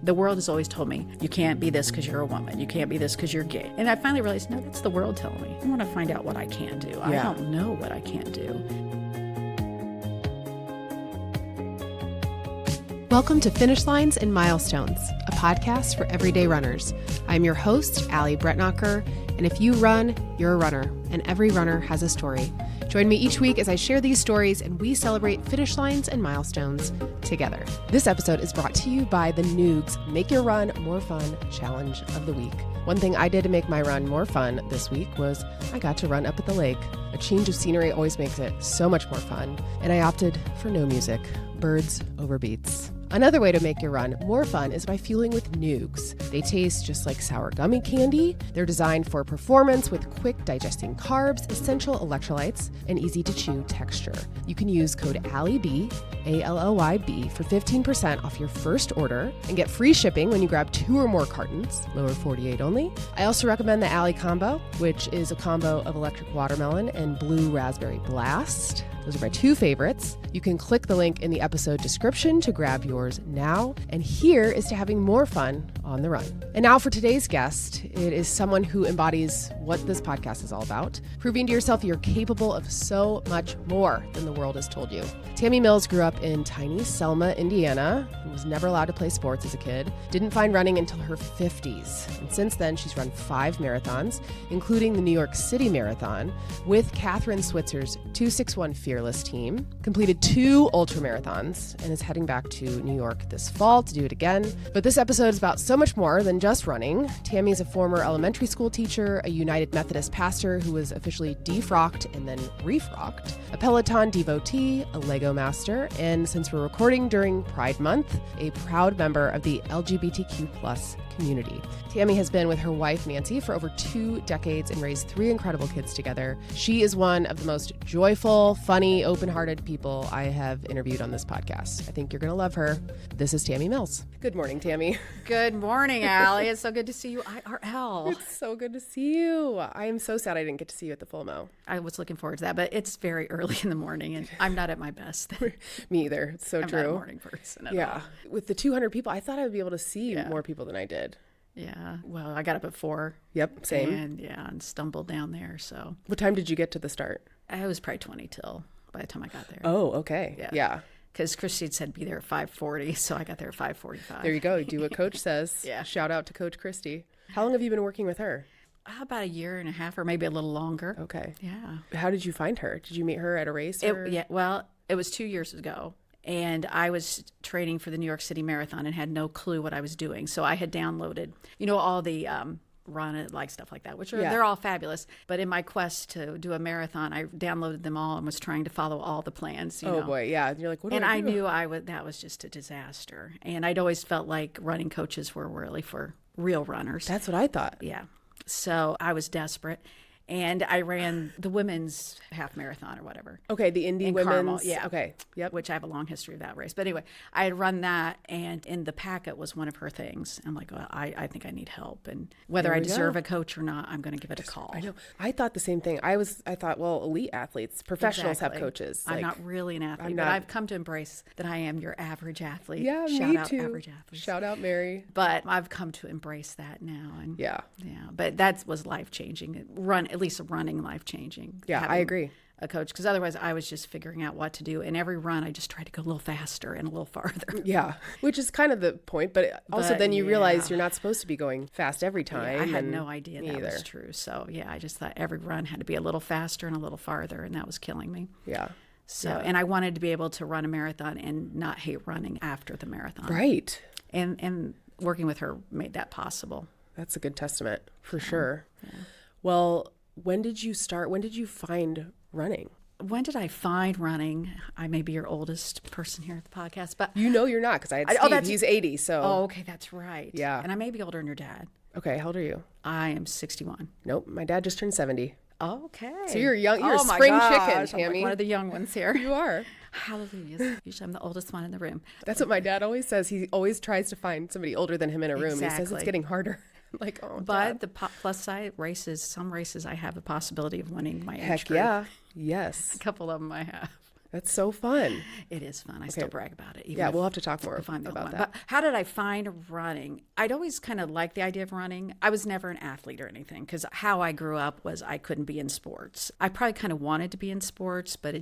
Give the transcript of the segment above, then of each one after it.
The world has always told me, you can't be this because you're a woman. You can't be this because you're gay. And I finally realized, no, that's the world telling me. I want to find out what I can do. I don't know what I can't do. Welcome to Finish Lines and Milestones, a podcast for everyday runners. I'm your host, Allie Bretnacher, and if you run, you're a runner, and every runner has a story. Join me each week as I share these stories and we celebrate finish lines and milestones together. This episode is brought to you by the Noogs Make Your Run More Fun Challenge of the Week. One thing I did to make my run more fun this week was I got to run up at the lake. A change of scenery always makes it so much more fun, and I opted for no music, birds over beats. Another way to make your run more fun is by fueling with Noogs. They taste just like sour gummy candy. They're designed for performance with quick digesting carbs, essential electrolytes, and easy to chew texture. You can use code ALLYB, ALLYB, for 15% off your first order and get free shipping when you grab 2 or more cartons, lower 48 only. I also recommend the Allie combo, which is a combo of electric watermelon and blue raspberry blast. Those are my 2 favorites. You can click the link in the episode description to grab yours now. And here is to having more fun on the run. And now for today's guest. It is someone who embodies what this podcast is all about, proving to yourself you're capable of so much more than the world has told you. Tammy Mills grew up in tiny Selma, Indiana, and was never allowed to play sports as a kid. Didn't find running until her 50s. And since then, she's run 5 marathons, including the New York City Marathon, with Catherine Switzer's 261 Fearless team, completed 2 ultra marathons, and is heading back to New York this fall to do it again. But this episode is about so much more than just running. Tammy is a former elementary school teacher, a United Methodist pastor who was officially defrocked and then refrocked, a Peloton devotee, a Lego master, and since we're recording during Pride Month, a proud member of the LGBTQ+ community. Tammy has been with her wife, Nancy, for over 2 decades and raised 3 incredible kids together. She is one of the most joyful, funny, open-hearted people I have interviewed on this podcast. I think you're going to love her. This is Tammy Mills. Good morning, Tammy. Good morning, Allie. It's so good to see you IRL. It's so good to see you. I am so sad I didn't get to see you at the FOMO. I was looking forward to that, but it's very early in the morning, and I'm not at my best. Me either. It's so I'm true. not a morning person at all. With the 200 people, I thought I would be able to see more people than I did. Yeah. Well, I got up at 4. Yep, same. And stumbled down there. So what time did you get to the start? I was probably 20 till by the time I got there. Oh, okay. Yeah. Because Christi said be there at 5:40, so I got there at 5:45. There you go. Do what Coach says. Yeah. Shout out to Coach Christi. How long have you been working with her? About 1.5 years, or maybe a little longer. Okay. Yeah. How did you find her? Did you meet her at a race? Well, it was 2 years ago. And I was training for the New York City Marathon and had no clue what I was doing. So I had downloaded, all the run it, like stuff like that, which they're all fabulous. But in my quest to do a marathon, I downloaded them all and was trying to follow all the plans. Oh boy, yeah. You're like, what do I do? And I knew that was just a disaster. And I'd always felt like running coaches were really for real runners. That's what I thought. Yeah. So I was desperate. And I ran the women's half marathon or whatever. Okay, the Indy women's. Carmel, yeah. Okay, yep. Which I have a long history of that race. But anyway, I had run that, and in the packet was one of her things. I'm like, well, I think I need help. And whether I deserve a coach or not, I'm going to give it a call. I know. I thought the same thing. I thought, well, elite athletes, professionals have coaches. I'm not really an athlete, but I've come to embrace that I am your average athlete. Yeah, Shout me out too. Average athletes. Shout out Mary. But I've come to embrace that now. And yeah. But that was life-changing. At least running life-changing. Yeah, I agree. A coach, because otherwise I was just figuring out what to do. And every run, I just tried to go a little faster and a little farther. Yeah, which is kind of the point. But also then you realize you're not supposed to be going fast every time. Yeah, I had no idea that was true. So I just thought every run had to be a little faster and a little farther, and that was killing me. Yeah. So, and I wanted to be able to run a marathon and not hate running after the marathon. Right. And working with her made that possible. That's a good testament for sure. Yeah. Well, when did you start? When did you find running? When did I find running? I may be your oldest person here at the podcast, but you're not, because I had Steve. He's 80, so. Oh, okay, that's right. Yeah. And I may be older than your dad. Okay, how old are you? I am 61. Nope, my dad just turned 70. Okay. So you're young. You're a spring chicken, Tammy. I'm like one of the young ones here. You are. Hallelujah. Usually I'm the oldest one in the room. That's what my dad always says. He always tries to find somebody older than him in a room. Exactly. He says it's getting harder. Like, oh, but Dad. The plus side races, some races I have a possibility of winning my age Heck group. Yeah. Yes. A couple of them I have. That's so fun. It is fun. I still brag about it. Yeah, we'll have to talk more about that. But how did I find running? I'd always kind of liked the idea of running. I was never an athlete or anything because how I grew up was I couldn't be in sports. I probably kind of wanted to be in sports, but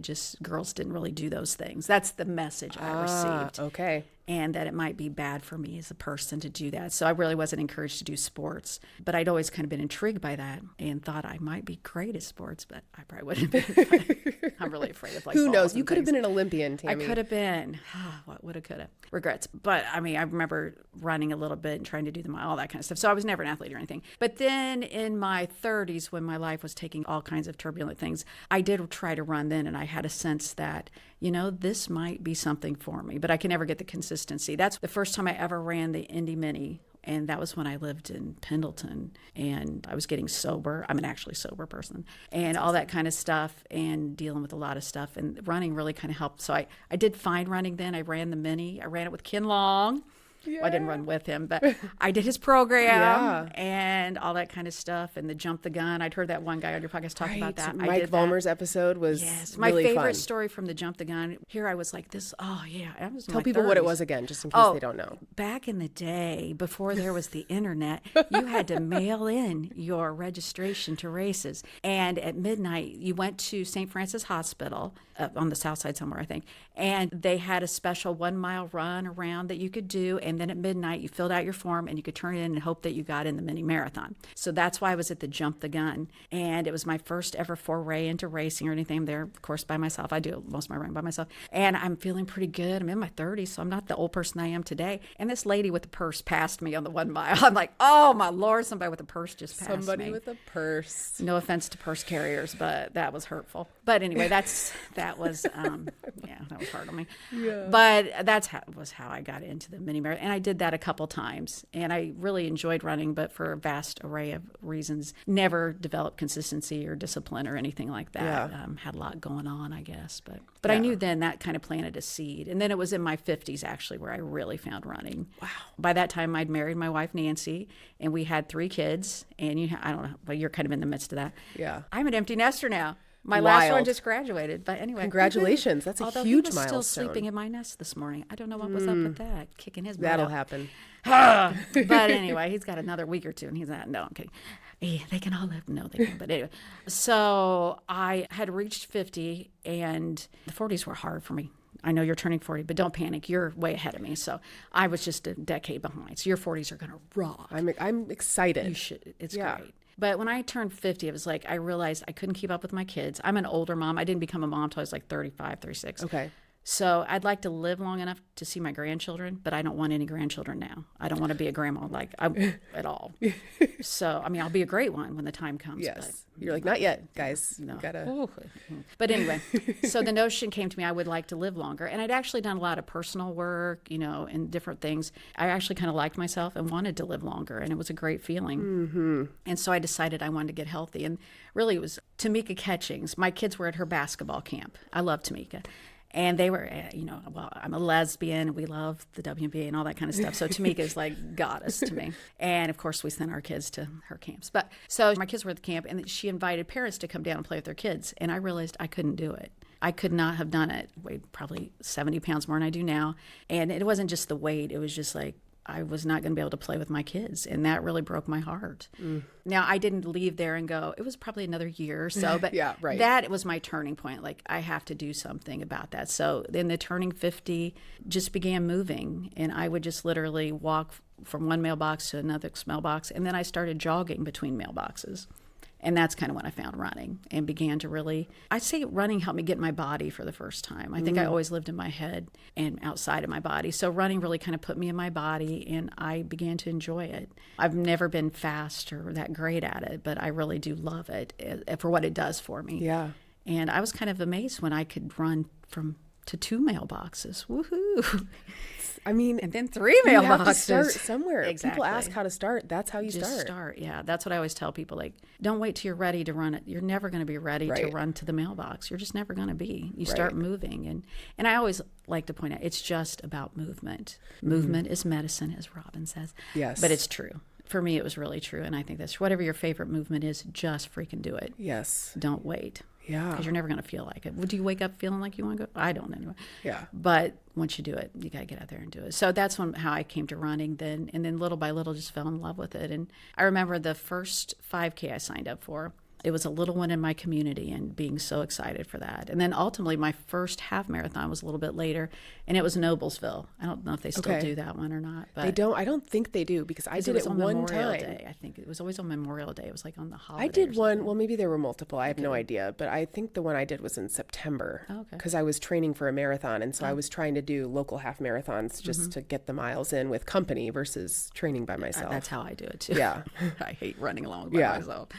girls didn't really do those things. That's the message I received. Okay. And that it might be bad for me as a person to do that. So I really wasn't encouraged to do sports. But I'd always kind of been intrigued by that and thought I might be great at sports, but I probably wouldn't have been. I'm really afraid of Who knows? You could have been an Olympian, Tammy. I could have been. What would have, could have. Regrets. But I mean, I remember running a little bit and trying to do all that kind of stuff. So I was never an athlete or anything. But then in my 30s, when my life was taking all kinds of turbulent things, I did try to run then. And I had a sense that, this might be something for me, but I can never get the consistency. That's the first time I ever ran the Indy Mini. And that was when I lived in Pendleton and I was getting sober. I'm an actually sober person and all that kind of stuff and dealing with a lot of stuff. And running really kind of helped. So I did find running then. I ran the Mini. I ran it with Ken Long. Yeah. Well, I didn't run with him, but I did his program and all that kind of stuff and the jump the gun. I'd heard that one guy on your podcast talk about that. Mike Vollmer's episode was my really favorite fun. Story from the jump the gun. Here I was like this. Oh yeah, I was Tell people 30s. What it was again, just in case they don't know. Back in the day, before there was the internet, you had to mail in your registration to races, and at midnight you went to St. Francis Hospital on the south side somewhere, I think, and they had a special 1 mile run around that you could do. And then at midnight, you filled out your form and you could turn it in and hope that you got in the mini marathon. So that's why I was at the Jump the Gun. And it was my first ever foray into racing or anything. I'm there, of course, by myself. I do most of my running by myself. And I'm feeling pretty good. I'm in my 30s, so I'm not the old person I am today. And this lady with the purse passed me on the 1 mile. I'm like, oh, my Lord, somebody with a purse just passed me. Somebody with a purse. No offense to purse carriers, but that was hurtful. But anyway, that was hard on me. Yeah. But was how I got into the mini marathon. And I did that a couple times. And I really enjoyed running, but for a vast array of reasons, never developed consistency or discipline or anything like that. Yeah. Had a lot going on, I guess. But I knew then that kind of planted a seed. And then it was in my 50s, actually, where I really found running. Wow. By that time, I'd married my wife, Nancy, and we had 3 kids. And I don't know, but you're kind of in the midst of that. Yeah. I'm an empty nester now. My last one just graduated, but anyway. Congratulations. That's a huge milestone. Although he was still sleeping in my nest this morning. I don't know what was up with that, kicking his butt That'll out. happen. But anyway, he's got another week or two, and he's not. No, I'm kidding. They can all live. No, they can't. But anyway, so I had reached 50, and the 40s were hard for me. I know you're turning 40, but don't panic. You're way ahead of me. So I was just a decade behind. So your 40s are going to rock. I'm excited. You should. It's great. But when I turned 50, it was like I realized I couldn't keep up with my kids. I'm an older mom. I didn't become a mom until I was like 35, 36. Okay. So I'd like to live long enough to see my grandchildren, but I don't want any grandchildren now. I don't want to be a grandma at all. So, I mean, I'll be a great one when the time comes. Yes. But you're like, not yet, guys. No. You gotta. Ooh. But anyway, so the notion came to me, I would like to live longer. And I'd actually done a lot of personal work, and different things. I actually kind of liked myself and wanted to live longer. And it was a great feeling. Mm-hmm. And so I decided I wanted to get healthy. And really it was Tamika Catchings. My kids were at her basketball camp. I love Tamika. And they were, I'm a lesbian. We love the WNBA and all that kind of stuff. So Tamika is like goddess to me. And of course, we sent our kids to her camps. But so my kids were at the camp, and she invited parents to come down and play with their kids. And I realized I couldn't do it. I could not have done it. Weighed probably 70 pounds more than I do now. And it wasn't just the weight. It was just like, I was not going to be able to play with my kids. And that really broke my heart. Mm. Now, I didn't leave there and go, it was probably another year or so. But yeah, right. That was my turning point. Like, I have to do something about that. So then the turning 50 just began moving. And I would just literally walk from one mailbox to another mailbox. And then I started jogging between mailboxes. And that's kind of when I found running and began to really, I'd say running helped me get in my body for the first time. I think I always lived in my head and outside of my body. So running really kind of put me in my body, and I began to enjoy it. I've never been fast or that great at it, but I really do love it for what it does for me. Yeah. And I was kind of amazed when I could run to 2 mailboxes. Woohoo! I mean, and then 3 mailboxes. You have to start somewhere. Exactly. People ask how to start. That's how you Just start. Yeah, that's what I always tell people. Like, don't wait till you're ready to run it. You're never going to be ready to run to the mailbox. You're just never going to be. You start moving, and I always like to point out it's just about movement. Movement is medicine, as Robin says. Yes, but it's true. For me, it was really true, and I think that's whatever your favorite movement is, just freaking do it. Yes. Don't wait. Yeah. Because you're never going to feel like it. Would you wake up feeling like you want to go? I don't anyway. Yeah. But once you do it, you got to get out there and do it. So that's how I came to running then. And then little by little just fell in love with it. And I remember the first 5K I signed up for. It was a little one in my community and being so excited for that. And then ultimately my first half marathon was a little bit later, and it was Noblesville. I don't know if they still do that one or not. But they don't. I don't think they do because I did it on one Memorial time. Day. I think it was always on Memorial Day. It was like on the holiday. I did one. Well, maybe there were multiple. I have no idea. But I think the one I did was in September because I was training for a marathon. And so I was trying to do local half marathons just to get the miles in with company versus training by myself. That's how I do it too. Yeah. I hate running along by myself.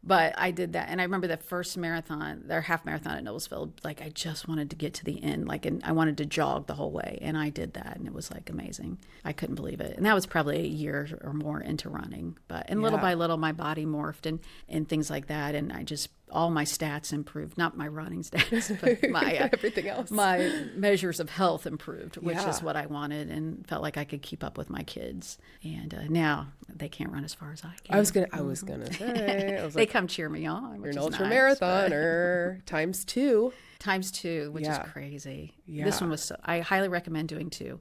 But I did that. And I remember the first marathon, their half marathon at Noblesville, like I just wanted to get to the end. Like, and I wanted to jog the whole way. And I did that. And it was like amazing. I couldn't believe it. And that was probably a year or more into running. And little by little, my body morphed and things like that. And I just, all my stats improved, not my running stats, but my everything else. My measures of health improved, which is what I wanted and felt like I could keep up with my kids. And now they can't run as far as I can. I was gonna say, I was they come cheer me on. You're an ultra marathoner times 2. Times 2, which is crazy. Yeah. This one was I highly recommend doing 2.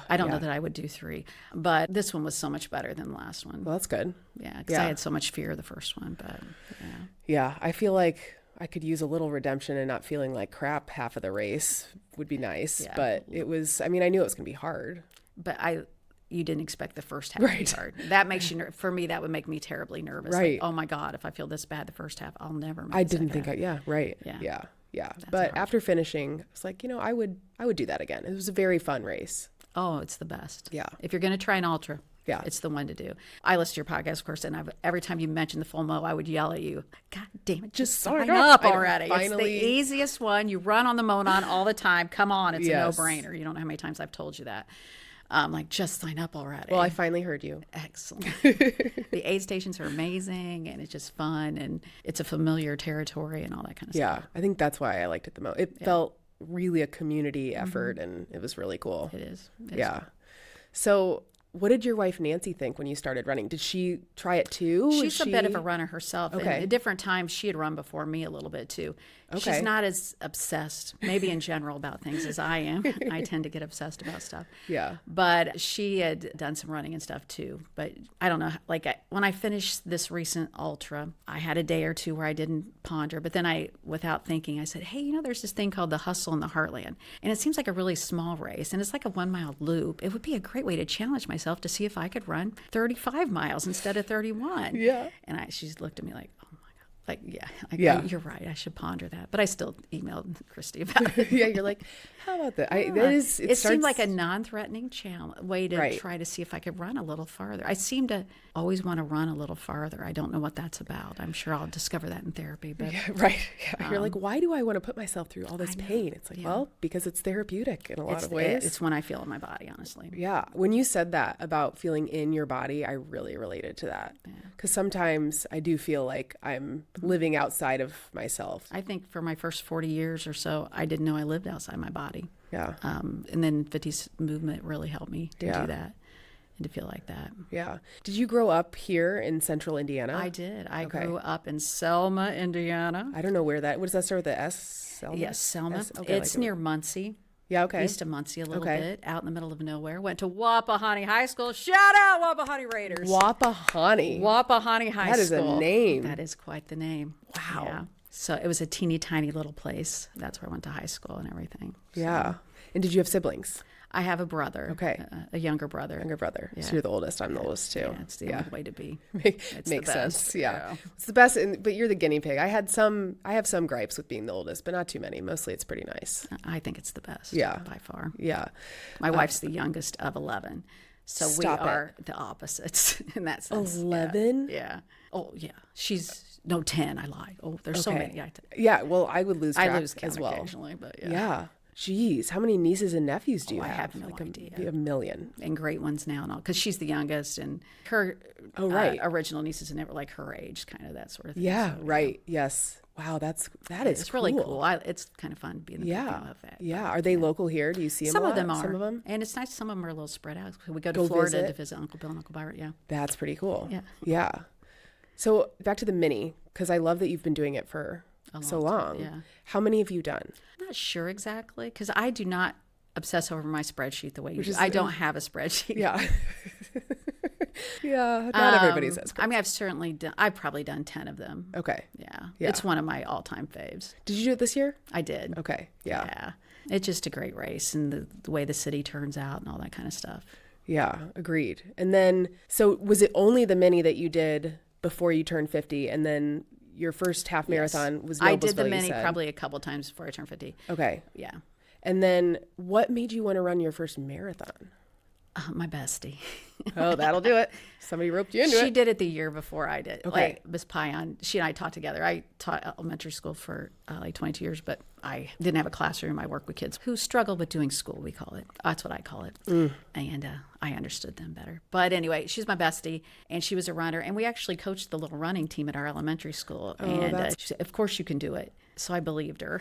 I don't know that I would do 3, but this one was so much better than the last one. Well, that's good. Yeah, because I had so much fear of the first one, but yeah, I feel like I could use a little redemption and not feeling like crap half of the race would be nice. Yeah. But it was, I mean, I knew it was going to be hard. But you didn't expect the first half to be hard. That makes you, for me, that would make me terribly nervous. Right. Like, oh my God, if I feel this bad the first half, I'll never make I didn't think, Yeah. But after finishing, I was like, I would do that again. It was a very fun race. Oh, it's the best. Yeah. If you're going to try an ultra, it's the one to do. I listen to your podcast, of course, and every time you mention the full mo, I would yell at you, God damn it, just sign up already. It's the easiest one. You run on the Monon all the time. Come on, it's a no-brainer. You don't know how many times I've told you that. Like, just sign up already. Well, I finally heard you. Excellent. The aid stations are amazing, and it's just fun, and it's a familiar territory and all that kind of stuff. Yeah, I think that's why I liked it the most. It felt really a community effort, and it was really cool. It is. So what did your wife Nancy think when you started running? Did she try it too? She's a bit of a runner herself. Okay. And at different times, she had run before me a little bit too. Okay. She's not as obsessed, maybe in general, about things as I am. I tend to get obsessed about stuff. Yeah. But she had done some running and stuff too. But I don't know, like when I finished this recent ultra, I had a day or two where I didn't ponder. But then without thinking, I said, hey, there's this thing called the Hustle in the Heartland. And it seems like a really small race. And it's like a 1 mile loop. It would be a great way to challenge myself to see if I could run 35 miles instead of 31. Yeah. And she looked at me like, oh my God. Like, you're right. I should ponder that. But I still emailed Christi about it. Yeah, you're like, how about that? It seemed like a non-threatening way to try to see if I could run a little farther. I seem to always want to run a little farther. I don't know what that's about. I'm sure I'll discover that in therapy. But you're like, why do I want to put myself through all this pain? It's like, well, because it's therapeutic in a lot of ways. It's when I feel in my body, honestly. Yeah. When you said that about feeling in your body, I really related to that. Because sometimes I do feel like I'm living outside of myself. I think for my first 40 years or so, I didn't know I lived outside my body. Yeah. And then 50s movement really helped me to do that and to feel like that. Yeah. Did you grow up here in central Indiana? I did. I grew up in Selma, Indiana. I don't know where what does that start with, the S? Selma? Yes, Selma. It's near Muncie. Yeah, okay. East of Muncie a little bit, out in the middle of nowhere. Went to Wapahani High School. Shout out Wapahani Raiders. Wapahani High School. That is a name. That is quite the name. Wow. Yeah. So it was a teeny tiny little place. That's where I went to high school and everything. Yeah. And did you have siblings? I have a brother. Okay. A younger brother. Yeah. So you're the oldest. I'm the oldest too. Yeah, it's the only way to be. Makes sense. Yeah. It's the best, but you're the guinea pig. I have some gripes with being the oldest, but not too many. Mostly it's pretty nice. I think it's the best. Yeah. By far. Yeah. My wife's the youngest of 11. So we are the opposites in that sense. 11? Yeah. Oh, yeah. She's 10. I lied. Oh, there's so many. Yeah. Well, I would lose track count as well. Occasionally, but yeah. Jeez, how many nieces and nephews do you have? I have no idea. A million. And great ones now and all. Because she's the youngest, and her original nieces and nephews, like her age, kind of that sort of thing. Yeah, so, right. Yes. Wow, it's really cool. It's kind of fun being the family of that. Yeah. Are they local here? Do you see them Some a lot? of them are. Some of them? And it's nice. Some of them are a little spread out. We go to Florida to visit Uncle Bill and Uncle Byron. Yeah. That's pretty cool. Yeah. Yeah. So back to the Mini, because I love that you've been doing it for so long. Yeah. How many have you done? I'm not sure exactly because I do not obsess over my spreadsheet the way you do. I don't have a spreadsheet. Yeah. Yeah. Not everybody says. I mean, I've probably done 10 of them. Okay. Yeah. Yeah. It's one of my all-time faves. Did you do it this year? I did. Okay. Yeah. Yeah. It's just a great race and the way the city turns out and all that kind of stuff. Yeah. Agreed. And then, so was it only the mini that you did before you turned 50? And then your first half marathon was Noblesville, I did the mini you said. probably a couple times before I turned 50. Okay. Yeah. And then what made you want to run your first marathon? My bestie. Oh, that'll do it. Somebody roped you into it. She did it the year before I did. Okay. Like Miss Pion, she and I taught together. I taught elementary school for like 22 years, but I didn't have a classroom. I worked with kids who struggle with doing school, we call it. That's what I call it. And I understood them better. But anyway, she's my bestie, and she was a runner. And we actually coached the little running team at our elementary school. And she said, of course you can do it. So I believed her.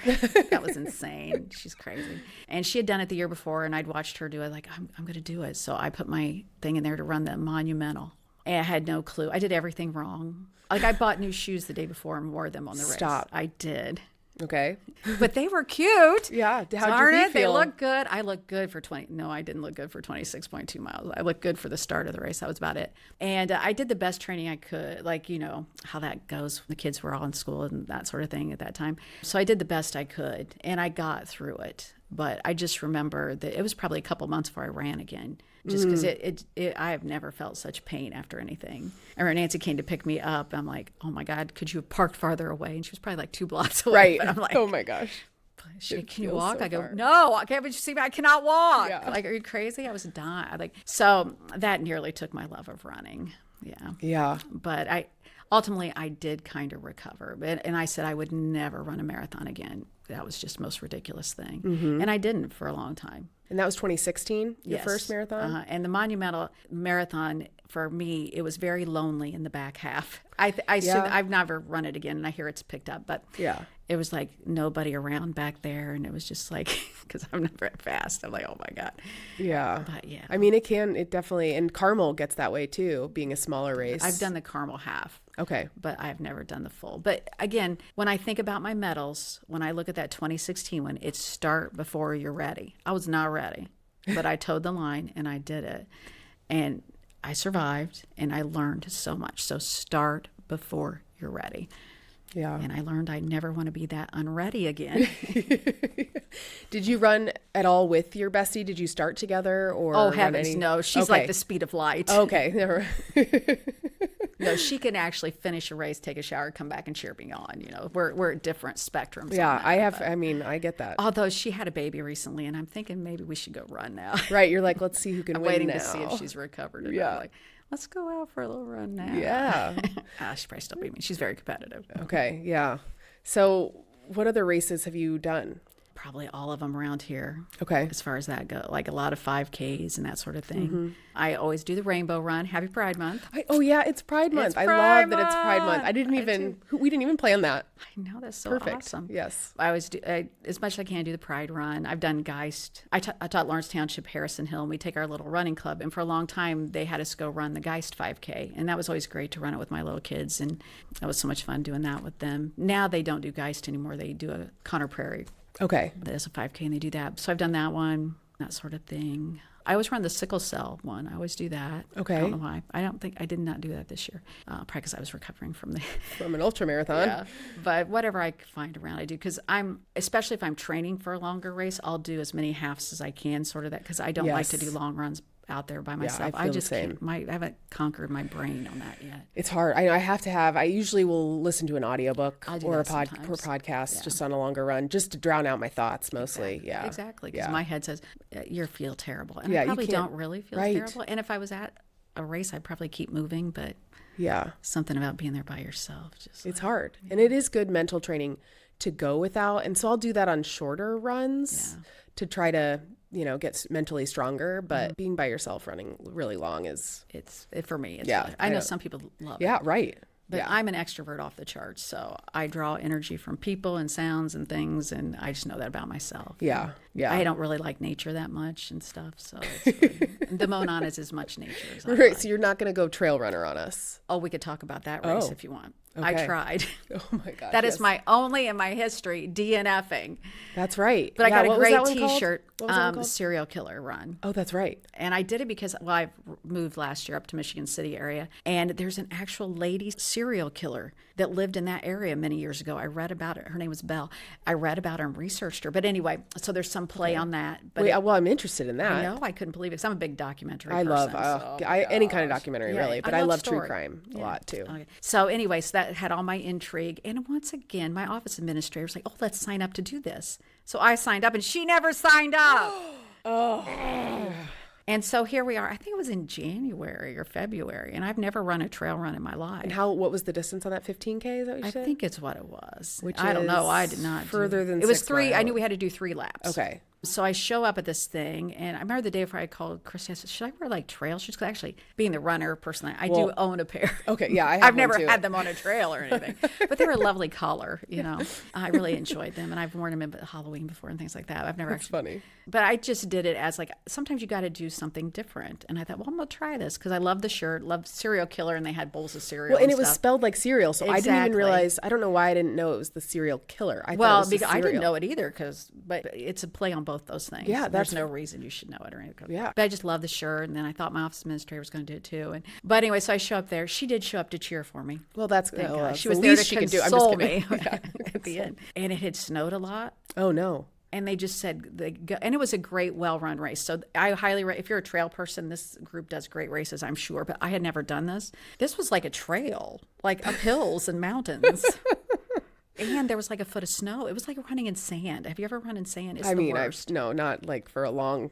That was insane. She's crazy. And she had done it the year before, and I'd watched her do it. Like, I'm going to do it. So I put my thing in there to run the Monumental. And I had no clue. I did everything wrong. Like, I bought new shoes the day before and wore them on the race. Stop. I did. Okay. But they were cute. Yeah. How'd your feet feel? They look good. I looked good for 20. No, I didn't look good for 26.2 miles. I looked good for the start of the race. That was about it. And I did the best training I could. Like, you know, how that goes. The kids were all in school and that sort of thing at that time. So I did the best I could. And I got through it. But I just remember that it was probably a couple months before I ran again. Just because I have never felt such pain after anything. I remember Nancy came to pick me up. I'm like, oh my God, could you have parked farther away? And she was probably like 2 blocks away. Right. But I'm like, oh my gosh. Can you walk? So I go, far. no, I can't. But you see me, I cannot walk. Yeah. Like, are you crazy? I was dying. So that nearly took my love of running. Yeah. Yeah. But ultimately I did kind of recover. And I said I would never run a marathon again. That was just the most ridiculous thing. And I didn't for a long time. And that was 2016, your Yes. first marathon? And the Monumental Marathon, for me, it was very lonely in the back half. I've never run it again, and I hear it's picked up, but Yeah. it was like nobody around back there, and it was just like, because I'm not very fast. I'm like, oh my God. Yeah. But yeah. I mean, it definitely, and Carmel gets that way too, being a smaller race. I've done the Carmel half. Okay. But I've never done the full. But again, when I think about my medals, when I look at that 2016 one, it's start before you're ready. I was not ready, but I towed the line and I did it. And I survived and I learned so much. So start before you're ready. Yeah. And I learned I never want to be that unready again. Did you run at all with your bestie? Did you start together or? Oh, run heavens, any? no. She's Okay. like the speed of light. Okay. Never. No, she can actually finish a race, take a shower, come back and cheer me on. You know, we're at different spectrums. Yeah, on that, I have. but- I mean, I get that. Although she had a baby recently, and I'm thinking maybe we should go run now. Right. You're like, let's see who can I'm win waiting now. to see if she's recovered. And Yeah. I'm like, let's go out for a little run now. Yeah. She probably still beat me. She's very competitive. Okay. Yeah. So, what other races have you done? Probably all of them around here. Okay. As far as that goes, like a lot of 5Ks and that sort of thing. I always do the Rainbow Run. Happy Pride Month. Oh yeah, it's Pride Month. I Pride love that it's Pride Month. I didn't even. We didn't even plan that. I know, that's so Perfect. awesome. Yes. I always do, as much as I can, do the Pride Run. I've done Geist. I taught Lawrence Township, Harrison Hill, and we take our little running club. And for a long time, they had us go run the Geist 5K. And that was always great to run it with my little kids. And that was so much fun doing that with them. Now they don't do Geist anymore. They do a Conner Prairie. Okay. There's a 5K and they do that. So I've done that one, that sort of thing. I always run the sickle cell one. I always do that. Okay. I don't know why. I did not do that this year. Probably because I was recovering from the From an ultra marathon. Yeah, but whatever I find around, I do. Because especially if I'm training for a longer race, I'll do as many halves as I can, sort of that, because I don't like to Yes. do long runs out there by myself. I feel the just same. can't. I haven't conquered my brain on that yet. It's hard. I have to have. I usually will listen to an audiobook I do or a that sometimes. or podcast Yeah. just on a longer run, just to drown out my thoughts mostly. Yeah. Exactly. Because Yeah. my head says, you feel terrible. And Yeah, I you probably can't- don't really feel right. terrible. And if I was at a race, I'd probably keep moving. But Yeah. something about being there by yourself. It's hard. And it is good mental training to go without. And so I'll do that on shorter runs to try to, get mentally stronger. But being by yourself running really long is. For me. It's Yeah, really, I I know know. some people love it. Yeah, right. But yeah. I'm an extrovert off the charts, so I draw energy from people and sounds and things, and I just know that about myself. Yeah, yeah. I don't really like nature that much and stuff, so it's really, the Monon is as much nature as I Right, like. so you're not going to go trail runner on us. Oh, we could talk about that race Oh. if you want. I tried. Oh my gosh. That is my only in my history DNFing. That's right. But I got a great T-shirt. T-shirt, What was that one called? Serial Killer Run. Oh, that's right. And I did it because, well, I moved last year up to Michigan City area, and there's an actual lady serial killer that lived in that area many years ago. I read about it. Her name was Belle. I read about her and researched her. But anyway, so there's some play on that. But Wait, well, I'm interested in that. I know. I couldn't believe it because I'm a big documentary I person. love any kind of documentary, really. But I love true story. crime a lot, too. Okay. So anyway, so that had all my intrigue. And once again, my office administrator was like, oh, let's sign up to do this. So I signed up, and she never signed up. And so here we are. I think it was in January or February, and I've never run a trail run in my life. And what was the distance on that 15K? Is that what you said? I think it's what it was. Which I don't know. I did not. Further than it was 6 3. miles. I knew we had to do 3 laps. Okay. So I show up at this thing, and I remember the day before I called Christi. I said, should I wear like trail shoes? Because actually, being the runner person, I do own a pair. Okay, yeah, I've never had them on a trail or anything. But they were a lovely color, I really enjoyed them, and I've worn them at Halloween before and things like that. I've never That's funny. But I just did it as like, sometimes you got to do something different. And I thought, well, I'm going to try this because I love the shirt, love serial killer, and they had bowls of cereal. Well, and it was spelled like cereal, so I didn't even realize. I don't know why I didn't know it was the serial killer. I thought it was the because I didn't cereal. know it either, but it's a play on both those things. Yeah, there's no reason you should know it or anything. Yeah. But I just love the shirt, and then I thought my office administrator was going to do it too. But anyway, so I show up there. She did show up to cheer for me. Well, that's Thank good. God. She the was there least to she could do. I'm just console kidding. me at the end. And it had snowed a lot. Oh no. And they just said, and it was a great, well-run race. So I highly, if you're a trail person, this group does great races, I'm sure. But I had never done this. This was like a trail, like up hills and mountains. And there was like a foot of snow. It was like running in sand. Have you ever run in sand? It's the worst. No, not like for a long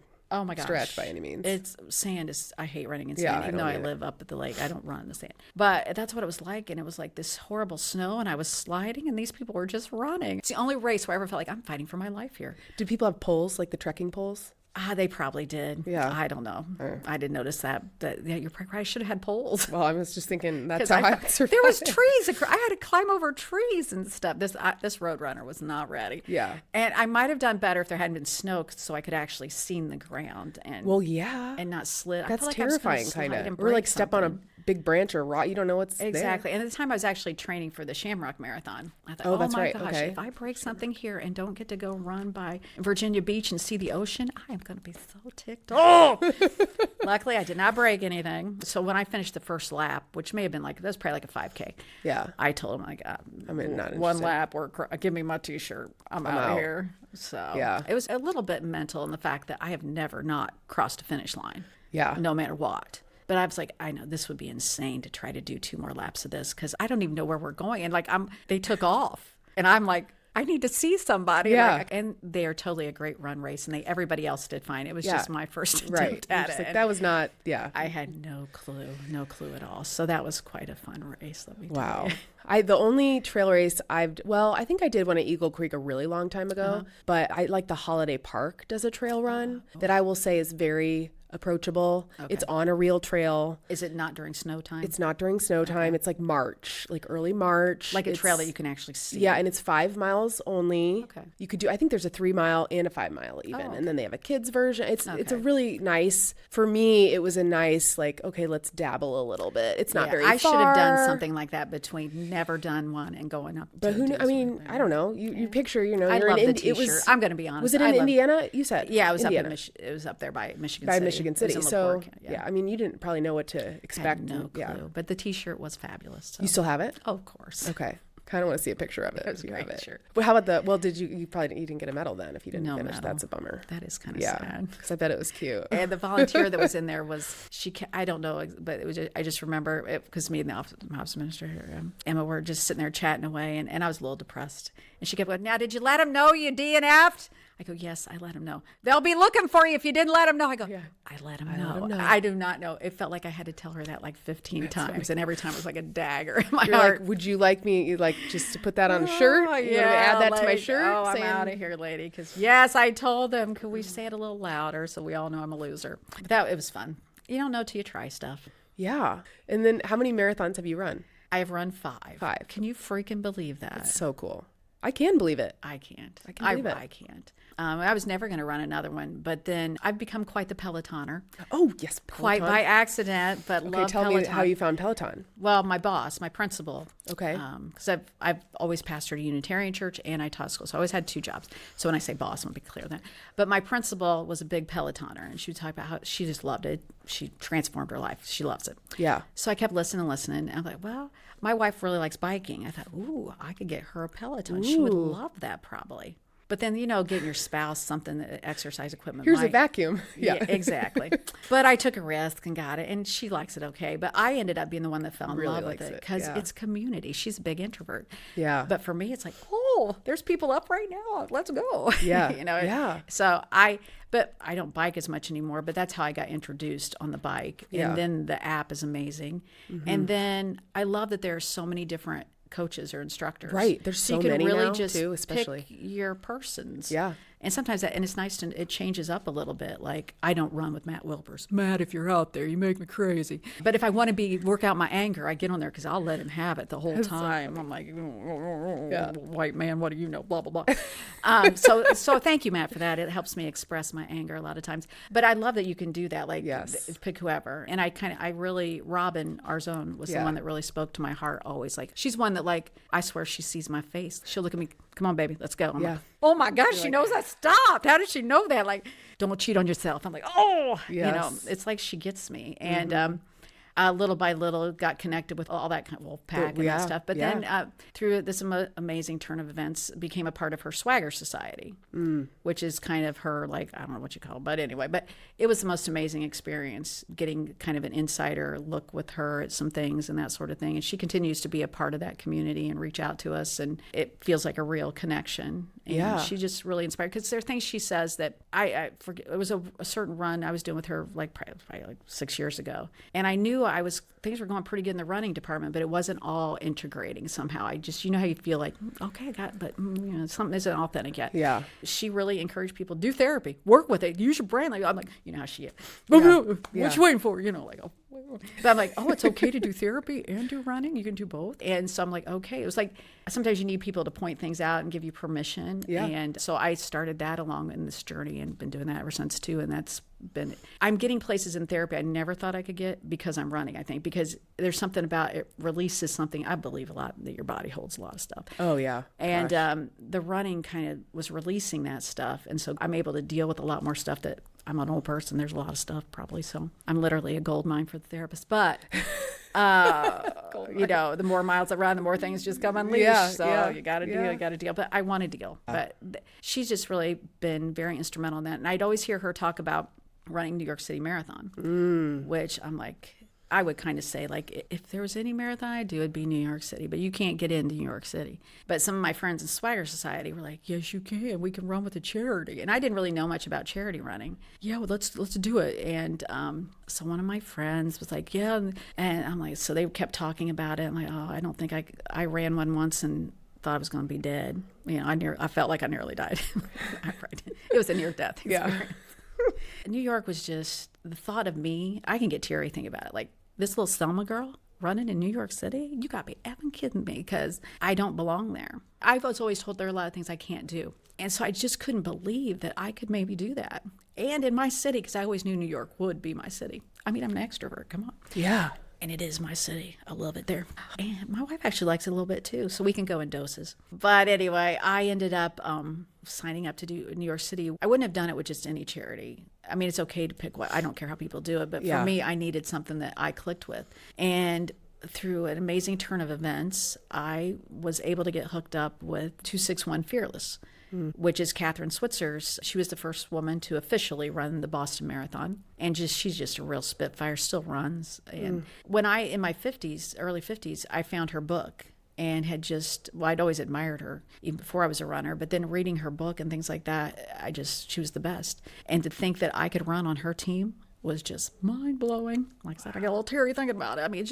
stretch by any means. It's sand is, I hate running in Yeah, sand. I Even though don't I either. live up at the lake, I don't run in the sand. But that's what it was like. And it was like this horrible snow, and I was sliding, and these people were just running. It's the only race where I ever felt like I'm fighting for my life here. Did people have poles, like the trekking poles? They probably did. Yeah. I don't know. I didn't notice that. But yeah, you're probably right. I should have had poles. Well, I was just thinking that's how I would survive. There was trees. I had to climb over trees and stuff. This road runner was not ready. Yeah. And I might have done better if there hadn't been snow, so I could actually see the ground and and not slid. That's I feel like terrifying, kind of. Or like step on a big branch or rock. You don't know what's exactly. there. And at the time, I was actually training for the Shamrock Marathon. I thought, Oh, that's my right. gosh, Okay. if I break something here and don't get to go run by Virginia Beach and see the ocean, I am going to be so ticked off. Luckily, I did not break anything. So when I finished the first lap, which may have been that was probably like a 5K. Yeah. I told him, like, not one interested. lap or give me my T-shirt. I'm out of here. So Yeah. it was a little bit mental in the fact that I have never not crossed a finish line. Yeah. No matter what. But I was like, I know this would be insane to try to do 2 more laps of this because I don't even know where we're going. And like, they took off, and I'm like, I need to see somebody. Yeah. And they are totally a great run race, and everybody else did fine. It was just my first attempt Right. at Just it. like, that was not. Yeah. I had no clue at all. So that was quite a fun race. Let me tell Wow. you. The only trail race I think I did one at Eagle Creek a really long time ago, but I like the Holiday Park does a trail run that I will say is very approachable. Okay. It's on a real trail. Is it not during snow time? It's not during snow time. It's like March, like early March. like a trail that you can actually see. Yeah, and it's 5 miles only. Okay. You could do, I think there's a 3 mile and a 5 mile even. okay. And then they have a kids version. It's a really nice, for me, it was a nice, like, okay, let's dabble a little bit. It's not very far. I should have done something like that between never done one and going up. But to do I mean, I don't know. You picture, I you're love in the T-shirt. I'm going to be honest. Was it in Indiana? You said. Yeah, it was Indiana. it was up there by Michigan By City. Michigan It was City. in So, LaPorte, yeah, I mean, you didn't probably know what to I expect. had no clue. Yeah. But the T-shirt was fabulous. So. You still have it? Oh, of course. Okay. Kind of want to see a picture of it. It was a if you have great it. shirt. Well, how about you didn't get a medal then if you didn't No finish. medal. That's a bummer. That is kind of Yeah. sad. Because I bet it was cute. And the volunteer that was in there I don't know, but it was I just remember because me and the office administrator, Emma, were just sitting there chatting away, and I was a little depressed. And she kept going, now, did you let him know you DNF'd? I go, yes, I let him know. They'll be looking for you if you didn't let him know. I go, I let him know. I do not know. It felt like I had to tell her that like 15 times. And every time it was like a dagger in my heart. Like, would you like me just to put that on a shirt? You want me to add that to my shirt? Oh, I'm out of here, lady. Because yes, I told them, could we say it a little louder so we all know I'm a loser? But it was fun. You don't know till you try stuff. Yeah. And then how many marathons have you run? I have run 5. 5. Can you freaking believe that? That's so cool. I can believe it. I can't. I can believe it. I can't. I was never going to run another one, but then I've become quite the Pelotoner. Oh, yes. Peloton. Quite by accident, but Okay, love tell Peloton. me how you found Peloton. Well, my boss, my principal, Okay. Because I've always pastored a Unitarian church and I taught school. So I always had 2 jobs. So when I say boss, I want to be clear on that. But my principal was a big Pelotoner, and she would talk about how she just loved it. She transformed her life. She loves it. Yeah. So I kept listening. And I'm like, well, my wife really likes biking. I thought, ooh, I could get her a Peloton. She would love that probably. But then, getting your spouse something, that exercise equipment. Here's a vacuum. Yeah, exactly. But I took a risk and got it, and she likes it okay. But I ended up being the one that fell in love with it because it's community. She's a big introvert. Yeah. But for me, it's like, oh, there's people up right now. Let's go. Yeah. Yeah. So but I don't bike as much anymore, but that's how I got introduced on the bike. Yeah. And then the app is amazing. Mm-hmm. And then I love that there are so many different coaches or instructors. Right. There's so many you can really now, just too, especially. pick your persons. Yeah. And sometimes and it's nice it changes up a little bit. Like, I don't run with Matt Wilpers. Matt, if you're out there, you make me crazy. But if I want to work out my anger, I get on there because I'll let him have it the whole time. I'm like, white man, what do you know? Blah, blah, blah. So thank you, Matt, for that. It helps me express my anger a lot of times. But I love that you can do that. Like, pick whoever. And Robin Arzone was the one that really spoke to my heart always. Like, she's one that, like, I swear she sees my face. She'll look at me, come on, baby, let's go. I'm like, oh my gosh, she knows I stopped. How did she know that? Like, don't cheat on yourself. I'm like, oh, it's like she gets me. And little by little got connected with all that kind of Wolfpack and that stuff. But then through this amazing turn of events, became a part of her Swagger Society, which is kind of her, like, I don't know what you call it, but anyway. But it was the most amazing experience, getting kind of an insider look with her at some things and that sort of thing. And she continues to be a part of that community and reach out to us. And it feels like a real connection. And she just really inspired, because there are things she says that I forget. It was a certain run I was doing with her probably like 6 years ago. And I knew things were going pretty good in the running department, but it wasn't all integrating somehow. I just, how you feel like, okay, I got it, but something isn't authentic yet. Yeah. She really encouraged people, do therapy, work with it, use your brain. Like, I'm like, how she is. What you waiting for? Like, oh. But I'm like, oh, it's okay to do therapy and do running. You can do both. And so I'm like, okay. It was like, sometimes you need people to point things out and give you permission. Yeah. And so I started that along in this journey and been doing that ever since too. And I'm getting places in therapy I never thought I could get because I'm running, I think, because there's something about it releases something. I believe a lot that your body holds a lot of stuff. Oh, yeah. And the running kind of was releasing that stuff. And so I'm able to deal with a lot more stuff that I'm an old person. There's a lot of stuff probably. So I'm literally a gold mine for the therapist. But, the more miles I run, the more things just come unleashed. You got to deal. You got to deal. But I want to deal. But she's just really been very instrumental in that. And I'd always hear her talk about running New York City Marathon, which I'm like, I would kind of say, like, if there was any marathon I'd do, it'd be New York City, but you can't get into New York City. But some of my friends in Swagger Society were like, yes, you can. We can run with a charity. And I didn't really know much about charity running. Yeah, well, let's do it. And so one of my friends was like, yeah. And I'm like, so they kept talking about it. I'm like, oh, I don't think I ran one once and thought I was going to be dead. I felt like I nearly died. It was a near-death experience. Yeah. New York was just the thought of me. I can get teary thinking about it. Like, this little Selma girl running in New York City? You got to be effing kidding me, because I don't belong there. I was always told there are a lot of things I can't do. And so I just couldn't believe that I could maybe do that. And in my city, because I always knew New York would be my city. I mean, I'm an extrovert. Come on. Yeah. And it is my city. I love it there. And my wife actually likes it a little bit too, so we can go in doses. But anyway, I ended up signing up to do New York City. I wouldn't have done it with just any charity. I mean, it's okay to pick what. I don't care how people do it, but for me, I needed something that I clicked with. And through an amazing turn of events, I was able to get hooked up with 261 Fearless, which is Catherine Switzer's. She was the first woman to officially run the Boston Marathon. And she's just a real spitfire, still runs. And when in my 50s, early 50s, I found her book and I'd always admired her even before I was a runner, but then reading her book and things like that, she was the best. And to think that I could run on her team was just mind-blowing. Like I said, I got a little teary thinking about it. I mean,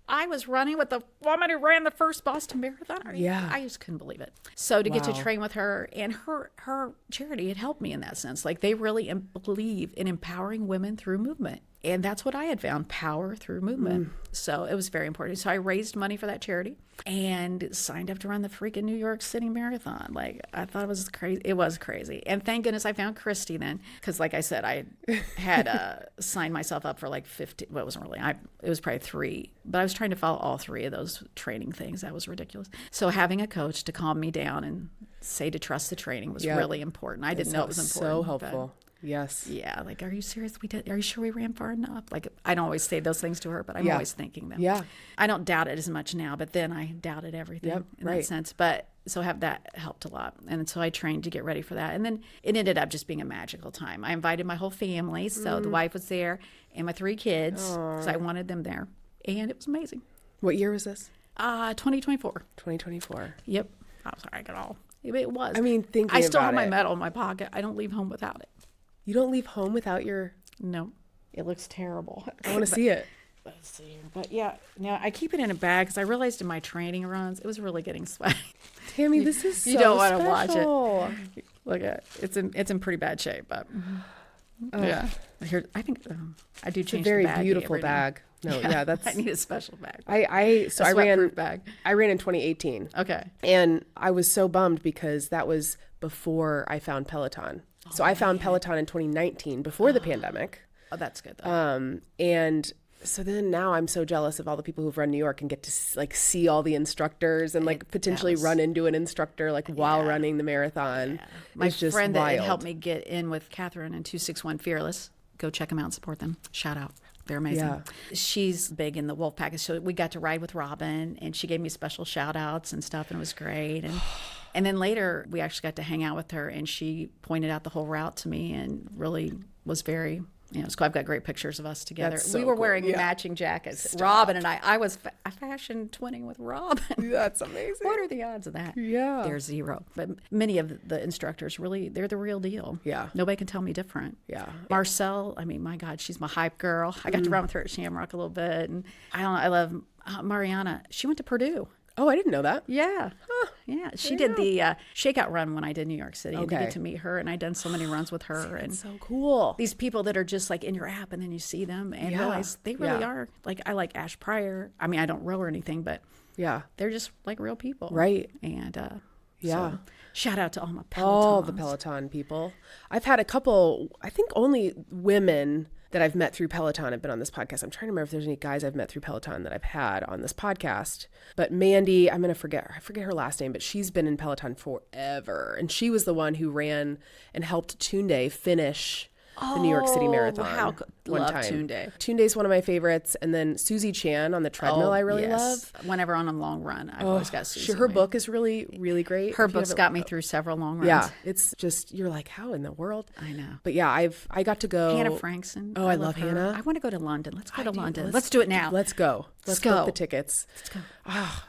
I was running with the woman who ran the first Boston Marathon. I just couldn't believe it. So to get to train with her, and her charity had helped me in that sense. Like, they really believe in empowering women through movement. And that's what I had found, power through movement. So it was very important. So I raised money for that charity and signed up to run the freaking New York City Marathon. Like, I thought it was crazy. It was crazy. And thank goodness I found Christi then. Because like I said, I had signed myself up for like 50. Well, it wasn't really. It was probably 3. But I was trying to follow all 3 of those training things. That was ridiculous. So having a coach to calm me down and say to trust the training was really important. I didn't know it was important. So helpful. Yes. Yeah. Like, are you serious? Are you sure we ran far enough? Like, I don't always say those things to her, but I'm always thinking them. Yeah. I don't doubt it as much now, but then I doubted everything in that sense. But so that helped a lot. And so I trained to get ready for that. And then it ended up just being a magical time. I invited my whole family. So the wife was there and my 3 kids. So I wanted them there. And it was amazing. What year was this? 2024. 2024. Yep. I'm sorry, I got all. It was. I mean, thinking I still about have my it. medal in my pocket. I don't leave home without it. You don't leave home without your... No, it looks terrible. I want to see it. Let's see. But yeah, now I keep it in a bag because I realized in my training runs, it was really getting sweaty. Tammy, this is so you don't want to special. watch it. Look at it. It's in pretty bad shape, but yeah. Here, I think I do change It's a very the bag beautiful every now. bag. No, yeah, that's... I need a special bag. I ran bag. I ran in 2018. Okay. And I was so bummed because that was before I found Peloton. So I found Peloton in 2019 before the pandemic. Oh, that's good though. And so then now I'm so jealous of all the people who've run New York and get to like see all the instructors and like potentially run into an instructor like while running the marathon. Yeah. My it's just friend wild. that helped me get in with Catherine and 261 Fearless. Go check them out and support them. Shout out. They're amazing. Yeah. She's big in the wolf pack. So we got to ride with Robin and she gave me special shout outs and stuff and it was great. And then later we actually got to hang out with her and she pointed out the whole route to me and really was very, so I've got great pictures of us together. That's so we were cool. wearing matching jackets. Robin and I was fashion twinning with Robin. That's amazing. What are the odds of that? Yeah. They're 0. But many of the instructors really, they're the real deal. Yeah. Nobody can tell me different. Yeah. Marcel, I mean, my God, she's my hype girl. I got to run with her at Shamrock a little bit. And I love Mariana. She went to Purdue. Oh, I didn't know that. Yeah. Yeah. She did the shakeout run when I did New York City. Okay. And to get to meet her. And I'd done so many runs with her. And so cool. These people that are just like in your app and then you see them and realize they really are. Like, I like Ash Pryor. I mean, I don't row or anything, but they're just like real people. Right. And so, shout out to all my Pelotons. All the Peloton people. I've had a couple, I think only women that I've met through Peloton have been on this podcast. I'm trying to remember if there's any guys I've met through Peloton that I've had on this podcast. But Mandy, I'm going to forget her. I forget her last name, but she's been in Peloton forever. And she was the one who ran and helped Tunde finish the New York City Marathon. Wow. One Love time. Tunde. Tunde's one of my favorites. And then Susie Chan on the treadmill I really love. Whenever on a long run, I've always got Susie. Her book is really, really great. Her book's got me through several long runs. Yeah, it's just, you're like, how in the world? I know. But yeah, I got to go. Hannah Frankson. Oh, I love her. Hannah. I want to go to London. Let's go to London. Let's do it now. Let's go. Let's go. book the tickets. Let's go.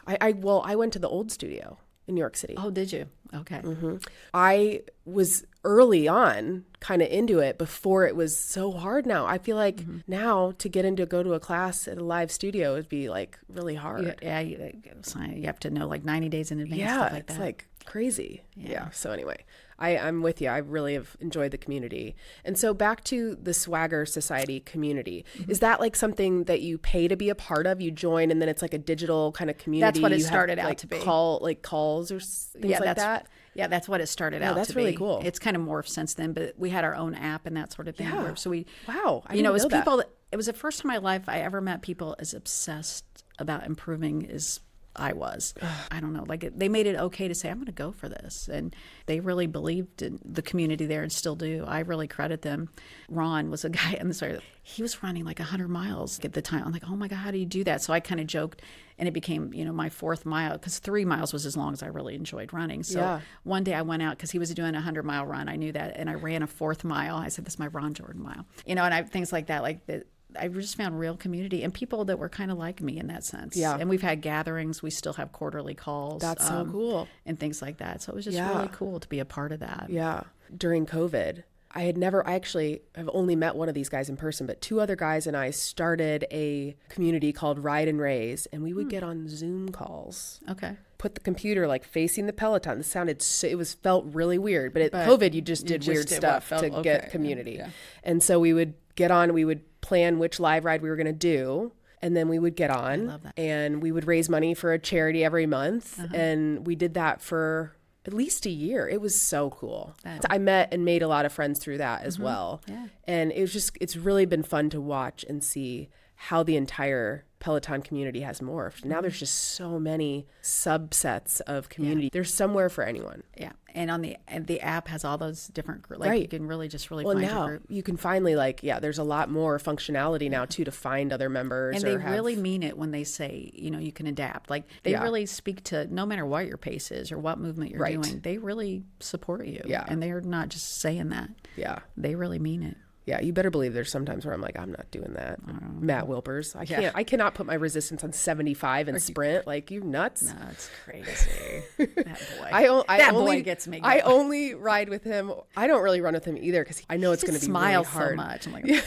I went to the old studio in New York City. Oh, did you? Okay. Mm-hmm. I was early on kind of into it before it was so hard now. I feel like now to go to a class at a live studio would be like really hard. Yeah, you have to know like 90 days in advance. Yeah, stuff like it's that. like crazy. Yeah. So anyway, I'm with you. I really have enjoyed the community. And so back to the Swagger Society community. Is that like something that you pay to be a part of? You join and then it's like a digital kind of community? That's what it you started have, out like, to be. Calls or things like that? Yeah, that's what it started out to be. That's really cool. It's kind of morphed since then, but we had our own app and that sort of thing. Yeah. So we, wow, I it was didn't know people. that. It was the first time in my life I ever met people as obsessed about improving as I was. I don't know, like they made it okay to say, I'm going to go for this. And they really believed in the community there and still do. I really credit them. Ron was a guy, he was running like 100 miles at the time. I'm like, oh my God, how do you do that? So I kind of joked and it became, my 4th mile because 3 miles was as long as I really enjoyed running. So one day I went out because he was doing a 100-mile run. I knew that. And I ran a 4th mile. I said, this is my Ron Jordan mile, and things like that, like that. I just found real community and people that were kind of like me in that sense. Yeah. And we've had gatherings. We still have quarterly calls. That's so cool. And things like that. So it was just really cool to be a part of that. Yeah. During COVID, I actually have only met one of these guys in person, but 2 other guys and I started a community called Ride and Raise, and we would get on Zoom calls. Okay. Put the computer like facing the Peloton. It felt really weird, but COVID, you just did weird stuff to get community. Yeah. And so we would get on, we would plan which live ride we were going to do. And then we would get on and we would raise money for a charity every month. And we did that for at least a year. It was so cool. I met and made a lot of friends through that as well. Yeah. And it's really been fun to watch and see how the entire Peloton community has morphed. Now there's just so many subsets of community. There's somewhere for anyone. Yeah. And the app has all those different groups. Like you can really find your group. You can finally there's a lot more functionality now too to find other members. And they really mean it when they say, you can adapt. Like they really speak to no matter what your pace is or what movement you're doing, they really support you. Yeah. And they're not just saying that. Yeah. They really mean it. Yeah, you better believe there's sometimes where I'm like, I'm not doing that. Matt Wilpers. I cannot put my resistance on 75 and sprint. Like, you nuts? No, it's crazy. That boy gets me going. I only ride with him. I don't really run with him either because I know it's going to be really hard. So much. I'm like, you're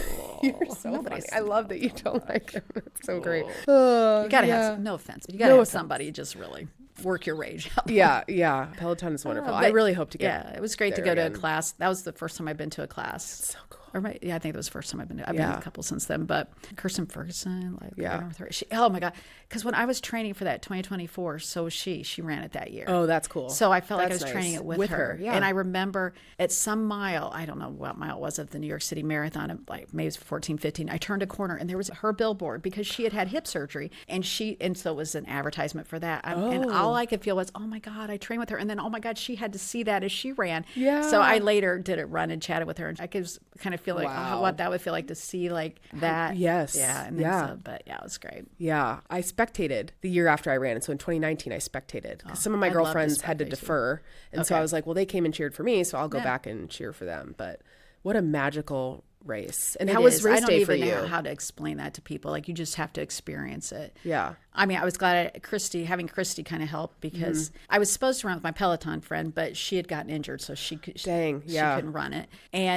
so funny. I love that you don't like him. It's so great. You got to have, no offense, but you got to have somebody just really work your rage out. Yeah. Peloton is wonderful. I really hope to get it was great to go to a class. That was the first time I've been to a class. That's so cool. I think it was the first time I've been to a couple since then. But Kirsten Ferguson, with her. Oh my God. Because when I was training for that 2024, so was she. She ran it that year. Oh, that's cool. So I felt like I was training it with her. Yeah. And I remember at some mile, I don't know what mile it was of the New York City Marathon, like maybe it was 14, 15. I turned a corner and there was her billboard because she had hip surgery. And so it was an advertisement for that. And all I could feel was, oh my God, I trained with her. And then, oh my God, she had to see that as she ran. Yeah. So I later did a run and chatted with her. And I could kind of feel like what that would feel like to see like that. Yes. Yeah. And then but it was great. Yeah. I spectated the year after I ran. And so in 2019, I spectated because some of my girlfriends had to defer. And so I was like, well, they came and cheered for me. So I'll go back and cheer for them. But what a magical race. And how was race day for you? I don't even know how to explain that to people. Like, you just have to experience it. Yeah. I mean, I was glad having Christi kind of helped because I was supposed to run with my Peloton friend, but she had gotten injured, so she couldn't run it.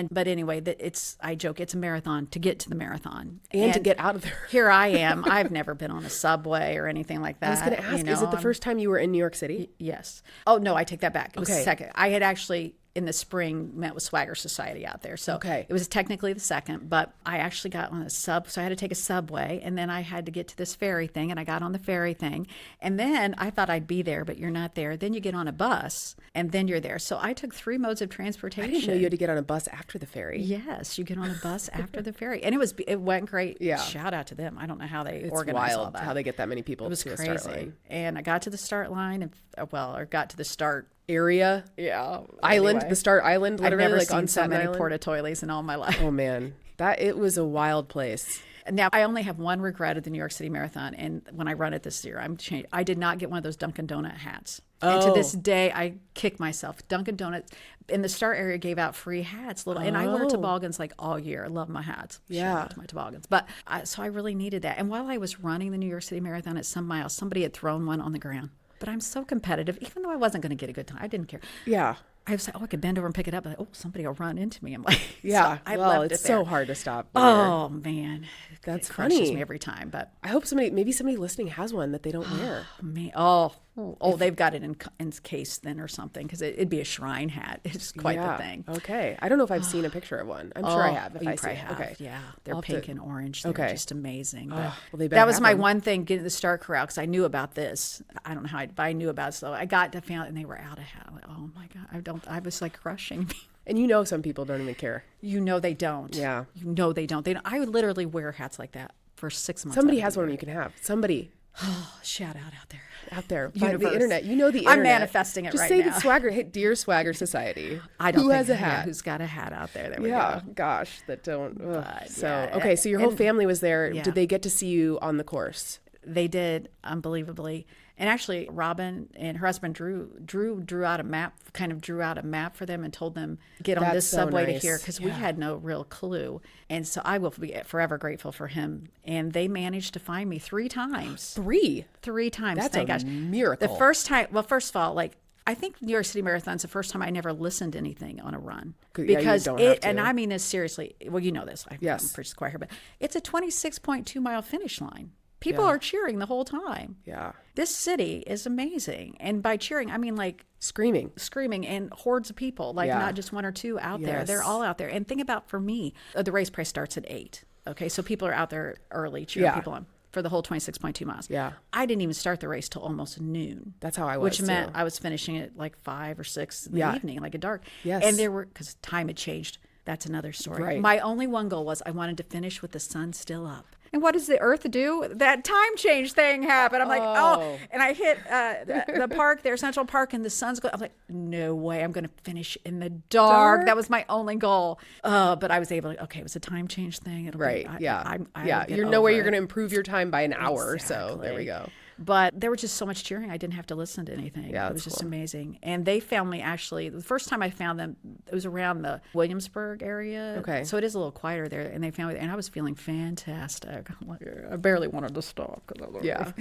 But anyway, I joke, it's a marathon to get to the marathon and to get out of there. Here I am. I've never been on a subway or anything like that. I was going to ask, is it the first time you were in New York City? Yes. Oh no, I take that back. It was the second. I had actually in the spring met with Swagger Society out there. So it was technically the second, but I actually got on a so I had to take a subway, and then I had to get to this ferry thing, and I got on the ferry thing, and then I thought I'd be there, but you're not there. Then you get on a bus, and then you're there. So I took 3 modes of transportation. I didn't know you had to get on a bus after the ferry. Yes, you get on a bus after the ferry, and it went great. Yeah. Shout out to them. I don't know how they organize all that. How they get that many people to a start line. And I got to the start line, got to the start area, island, the start island, literally. I've never like seen on so many Island. porta-toileys in all my life. Oh man, it was a wild place. Now I only have one regret at the New York City Marathon, and when I run it this year, I did not get one of those Dunkin' Donut hats. And to this day, I kick myself. Dunkin' Donuts in the start area gave out free hats, and I wear toboggans like all year. I love my hats. Shout out to my toboggans. But so I really needed that. And while I was running the New York City Marathon at some miles, somebody had thrown one on the ground. But I'm so competitive, even though I wasn't going to get a good time. I didn't care. Yeah. I was like, I could bend over and pick it up. Like, somebody will run into me. I'm like, so I left it's so hard to stop. Oh man, that's funny. It crushes me every time. But I hope maybe somebody listening has one that they don't wear. Man, they've got it in case then or something, because it'd be a shrine hat. It's quite the thing. Okay, I don't know if I've seen a picture of one. I'm sure I have. If I see have. Okay, yeah, they're pink and orange. They're just amazing. But that was my one thing getting the start corral, because I knew about this. I don't know how, but I knew about it. So I got to find, and they were out of hat. Like, oh my God, I was like crushing me. And some people don't even care. They don't. Yeah. They don't. I would literally wear hats like that for 6 months. Somebody has one you can have. Somebody. Shout out there. Out there. Find the internet. The internet. I'm manifesting it right now. Just say the Swagger. Hey, dear Swagger Society. Who has a hat? Who's got a hat out there? There we go. Gosh, that don't. So your whole family was there. Yeah. Did they get to see you on the course? They did, unbelievably. And actually, Robin and her husband drew out a map for them and told them, get on this subway to here, because we had no real clue. And so I will be forever grateful for him. And they managed to find me 3 times. 3 times. That's a miracle. The first time, first of all, I think New York City Marathon's the first time I never listened to anything on a run, because and I mean this seriously. Well, you know this. I'm preached choir here, but it's a 26.2 mile finish line. People are cheering the whole time. Yeah. This city is amazing. And by cheering, I mean like screaming and hordes of people, not just 1 or 2 out there. They're all out there. And think about, for me, the race price starts at 8. Okay, so people are out there early cheering Yeah. people on for the whole 26.2 miles. Yeah. I didn't even start the race till almost noon. That's how I was, Which meant too. I was finishing at like 5 or 6 in the Yeah. evening, like at dark. Yes. And there were, because time had changed. That's another story. Right. My only one goal was I wanted to finish with the sun still up. And what does the earth do? That time change thing happened. I'm like, oh. And I hit the park there, Central Park, and the sun's going. I'm like, no way. I'm going to finish in the dark. That was my only goal. But I was able to, okay, it was a time change thing. It'll Right. Be, Yeah. I You're no way you're going to improve your time by an hour. Exactly. So there we go. But there was just so much cheering. I didn't have to listen to anything. Yeah, it was that's just cool. amazing. And they found me actually, the first time I found them, it was around the Williamsburg area. Okay. So it is a little quieter there. And they found me, and I was feeling fantastic. I barely wanted to stop. Yeah.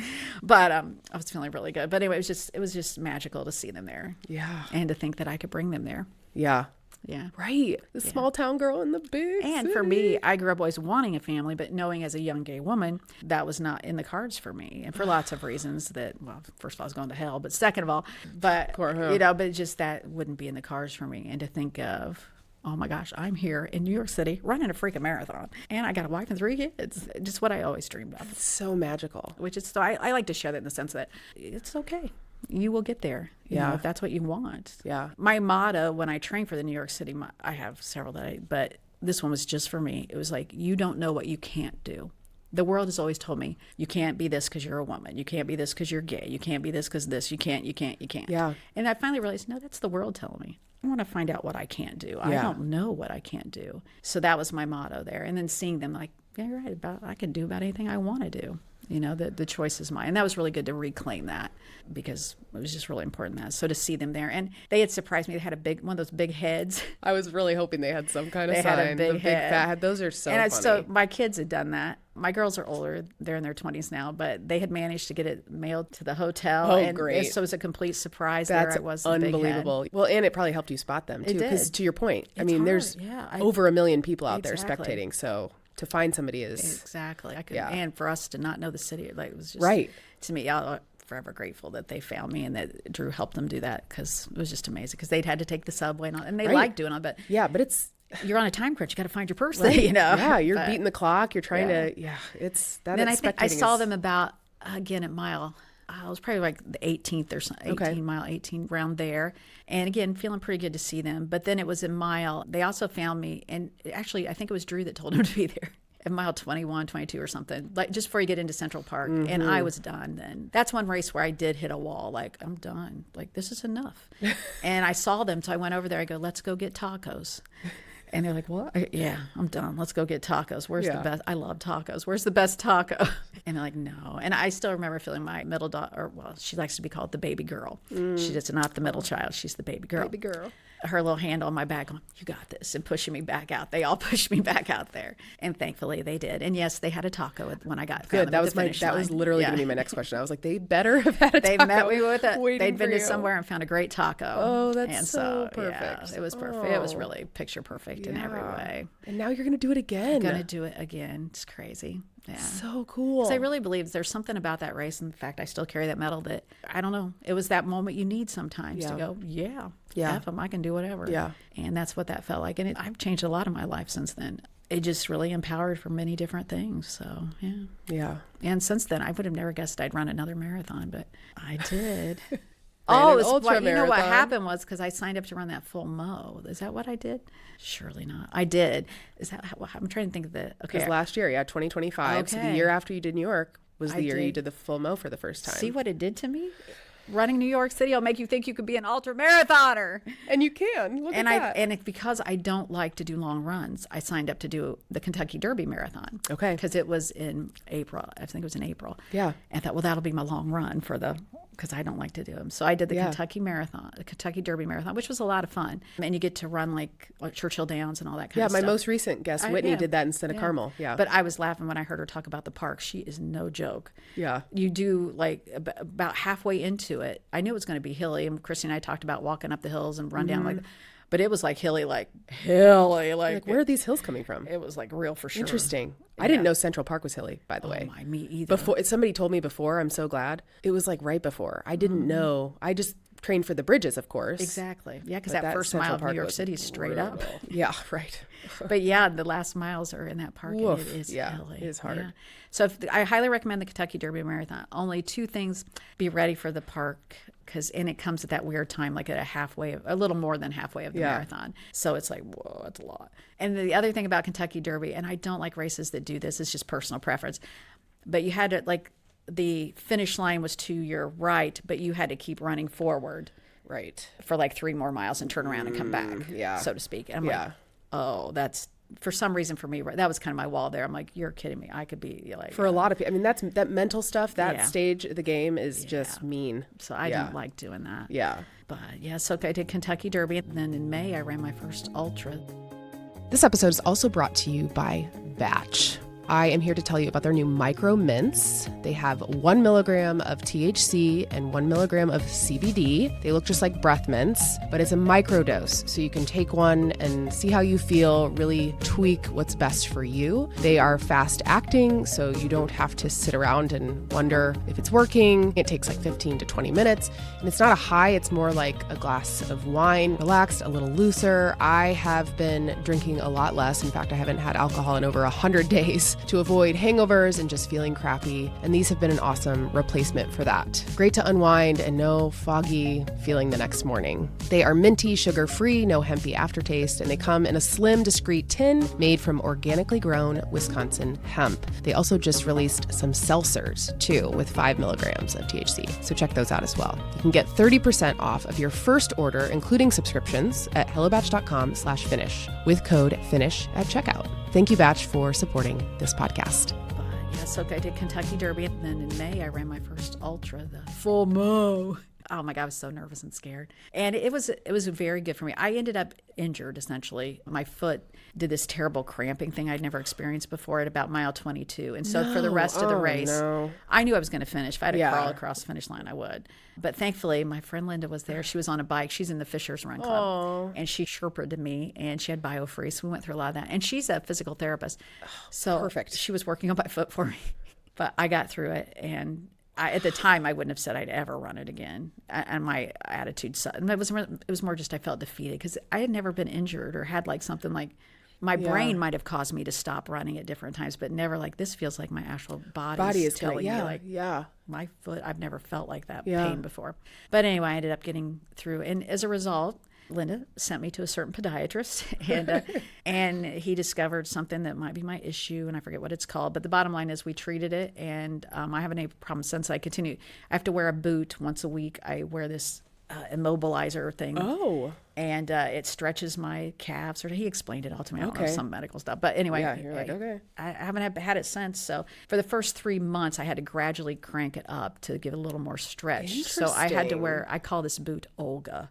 But I was feeling really good. But anyway, it was just magical to see them there. Yeah. And to think that I could bring them there. Yeah. Yeah. Right. The small town girl in the big And city. for me, I grew up always wanting a family, but knowing as a young gay woman, that was not in the cards for me. And for lots of reasons that, well, first of all, I was going to hell, but second of all, but, but just that wouldn't be in the cards for me. And to think of, oh my gosh, I'm here in New York City running a freaking marathon. And I got a wife and 3 kids. Just what I always dreamed of. It's so magical. Which is, so I like to share that in the sense that it's okay. You will get there. You know, if that's what you want. Yeah. My motto when I train for the New York City, I have several but this one was just for me. It was like, you don't know what you can't do. The world has always told me, you can't be this because you're a woman. You can't be this because you're gay. You can't be this because this. You can't. Yeah. And I finally realized, no, that's the world telling me. I want to find out what I can't do. I don't know what I can't do. So that was my motto there. And then seeing them like, yeah, you're right. I can do about anything I want to do. You know, the choice is mine. And that was really good to reclaim that because it was just really important that. So to see them there. And they had surprised me. They had one of those big heads. I was really hoping they had some kind of They sign. had a big the head. fat head. Those are so and funny. So my kids had done that. My girls are older. They're in their 20s now. But they had managed to get it mailed to the hotel. Oh, and great. So it was a complete surprise. That's there it was. The big head. unbelievable. Well, and it probably helped you spot them, too. Because to your point, I mean, hard. there's Yeah, over 1 million people out Exactly. there spectating. So to find somebody is... Exactly. And for us to not know the city, like it was just... Right. To me, I'm forever grateful that they found me and that Drew helped them do that because it was just amazing because they'd had to take the subway and they liked doing it, but... Yeah, but it's... You're on a time crunch. You got to find your person, Right. you know? Yeah, you're beating the clock. You're trying to... Yeah, it's... That Then I think I saw is- them about, again, at mile... I was probably like the 18th or something, 18 around there. And again, feeling pretty good to see them. But then it was in mile. They also found me. And actually, I think it was Drew that told him to be there. At mile 21, 22 or something, like just before you get into Central Park. Mm-hmm. And I was done then. That's one race where I did hit a wall. Like, I'm done. Like, this is enough. And I saw them. So I went over there. I go, let's go get tacos. And they're like, what? Yeah, I'm done. Let's go get tacos. Where's the best? I love tacos. Where's the best taco? And they're like, no. And I still remember feeling my middle daughter, well, she likes to be called the baby girl. She's not the middle child. She's the baby girl. Baby girl. Her little hand on my back going, you got this, and pushing me back out. They all pushed me back out there. And thankfully they did. And yes, they had a taco when I got Good. That was literally going to be my next question. I was like, they better have had a taco. They met me with it. They'd been to you. somewhere and found a great taco. Oh, that's and so Yeah, perfect. it was perfect. It was really picture perfect in every way. And now you're going to do it again. Going to do it again. It's crazy. Yeah. So cool. 'Cause I really believe there's something about that race. In fact, I still carry that medal that, I don't know, it was that moment you need sometimes to go, F them, I can do whatever. Yeah. And that's what that felt like. And I've changed a lot of my life since then. It just really empowered for many different things. So, yeah. Yeah. And since then, I would have never guessed I'd run another marathon, but I did. Ran Oh, an ultra you know what marathon. happened was because I signed up to run that full mo. Is that what I did? Surely not. I did. Is that how, I'm trying to think of the, okay. Because last year, 2025. So the Okay. year after you did New York was the year you did. did the full mo for the first time. See what it did to me? Running New York City will make you think you could be an ultra marathoner. And you can. Look And at that. and because I don't like to do long runs, I signed up to do the Kentucky Derby Marathon. Okay. Because it was in April. I think it was in April. Yeah. And I thought, well, that'll be my long run because I don't like to do them. So I did the Kentucky Marathon, the Kentucky Derby Marathon, which was a lot of fun. And you get to run like Churchill Downs and all that kind of my stuff. most recent guest, Whitney, did that instead of Carmel. Yeah. But I was laughing when I heard her talk about the park. She is no joke. Yeah. You do like about halfway into it. I knew it was going to be hilly, and Christi and I talked about walking up the hills and run down like, but it was like hilly, like where are these hills coming from? it was like real for sure. Interesting. I didn't know Central Park was hilly, by the way. Oh my, me either. Before somebody told me before, I'm so glad. It was like right before. I didn't know. I just trained for the bridges, of course. Exactly. Yeah, because But that first Central mile of Park New York was City is straight up. Yeah, right. But yeah, the last miles are in that park. And it is hilly. It is hard. Yeah. So I highly recommend the Kentucky Derby Marathon. Only 2 things: be ready for the park, and it comes at that weird time, like at a little more than halfway of the marathon. So it's like, whoa, that's a lot. And the other thing about Kentucky Derby, and I don't like races that do this, it's just personal preference, but you had to, like, the finish line was to your right, but you had to keep running forward. Right. For like 3 more miles and turn around and come back, so to speak. And I'm like, oh, that's, for some reason for me, that was kind of my wall there. I'm like, you're kidding me. I could be like. For a lot of people, I mean, that mental stuff, that stage of the game is just mean. So I don't like doing that. Yeah. But yeah, so I did Kentucky Derby. And then in May, I ran my first ultra. This episode is also brought to you by Batch. I am here to tell you about their new micro mints. They have 1 milligram of THC and 1 milligram of CBD. They look just like breath mints, but it's a micro dose. So you can take one and see how you feel, really tweak what's best for you. They are fast acting, so you don't have to sit around and wonder if it's working. It takes like 15 to 20 minutes. And it's not a high, it's more like a glass of wine, relaxed, a little looser. I have been drinking a lot less. In fact, I haven't had alcohol in over 100 days. To avoid hangovers and just feeling crappy, and these have been an awesome replacement for that. Great to unwind and no foggy feeling the next morning. They are minty, sugar-free, no hempy aftertaste, and they come in a slim, discreet tin made from organically grown Wisconsin hemp. They also just released some seltzers, too, with 5 milligrams of THC, so check those out as well. You can get 30% off of your first order, including subscriptions, at hellobatch.com/finish with code FINISH at checkout. Thank you, Batch, for supporting this podcast. So I did Kentucky Derby, and then in May I ran my first ultra, the FOMO. Oh my God, I was so nervous and scared. And it was very good for me. I ended up injured, essentially. My foot did this terrible cramping thing I'd never experienced before at about mile 22. And so for the rest of the race, I knew I was going to finish. If I had to crawl across the finish line, I would. But thankfully, my friend Linda was there. She was on a bike. She's in the Fishers Run Club. And she Sherpa'd me, and she had BioFree. So we went through a lot of that. And she's a physical therapist. So perfect. She was working on my foot for me. But I got through it, and at the time, I wouldn't have said I'd ever run it again. And my attitude, it was more just I felt defeated because I had never been injured or had like something like my brain might have caused me to stop running at different times, but never like this feels like my actual body is telling me like my foot. I've never felt like that pain before. But anyway, I ended up getting through, and as a result, Linda sent me to a certain podiatrist, and he discovered something that might be my issue, and I forget what it's called. But the bottom line is we treated it, and I haven't any problem since. I continue. I have to wear a boot once a week. I wear this immobilizer thing. Oh. And it stretches my calves. Or he explained it all to me. I don't know, some medical stuff. But anyway, you're like, okay. I haven't had it since. So for the first 3 months, I had to gradually crank it up to give it a little more stretch. So I had to wear, I call this boot Olga.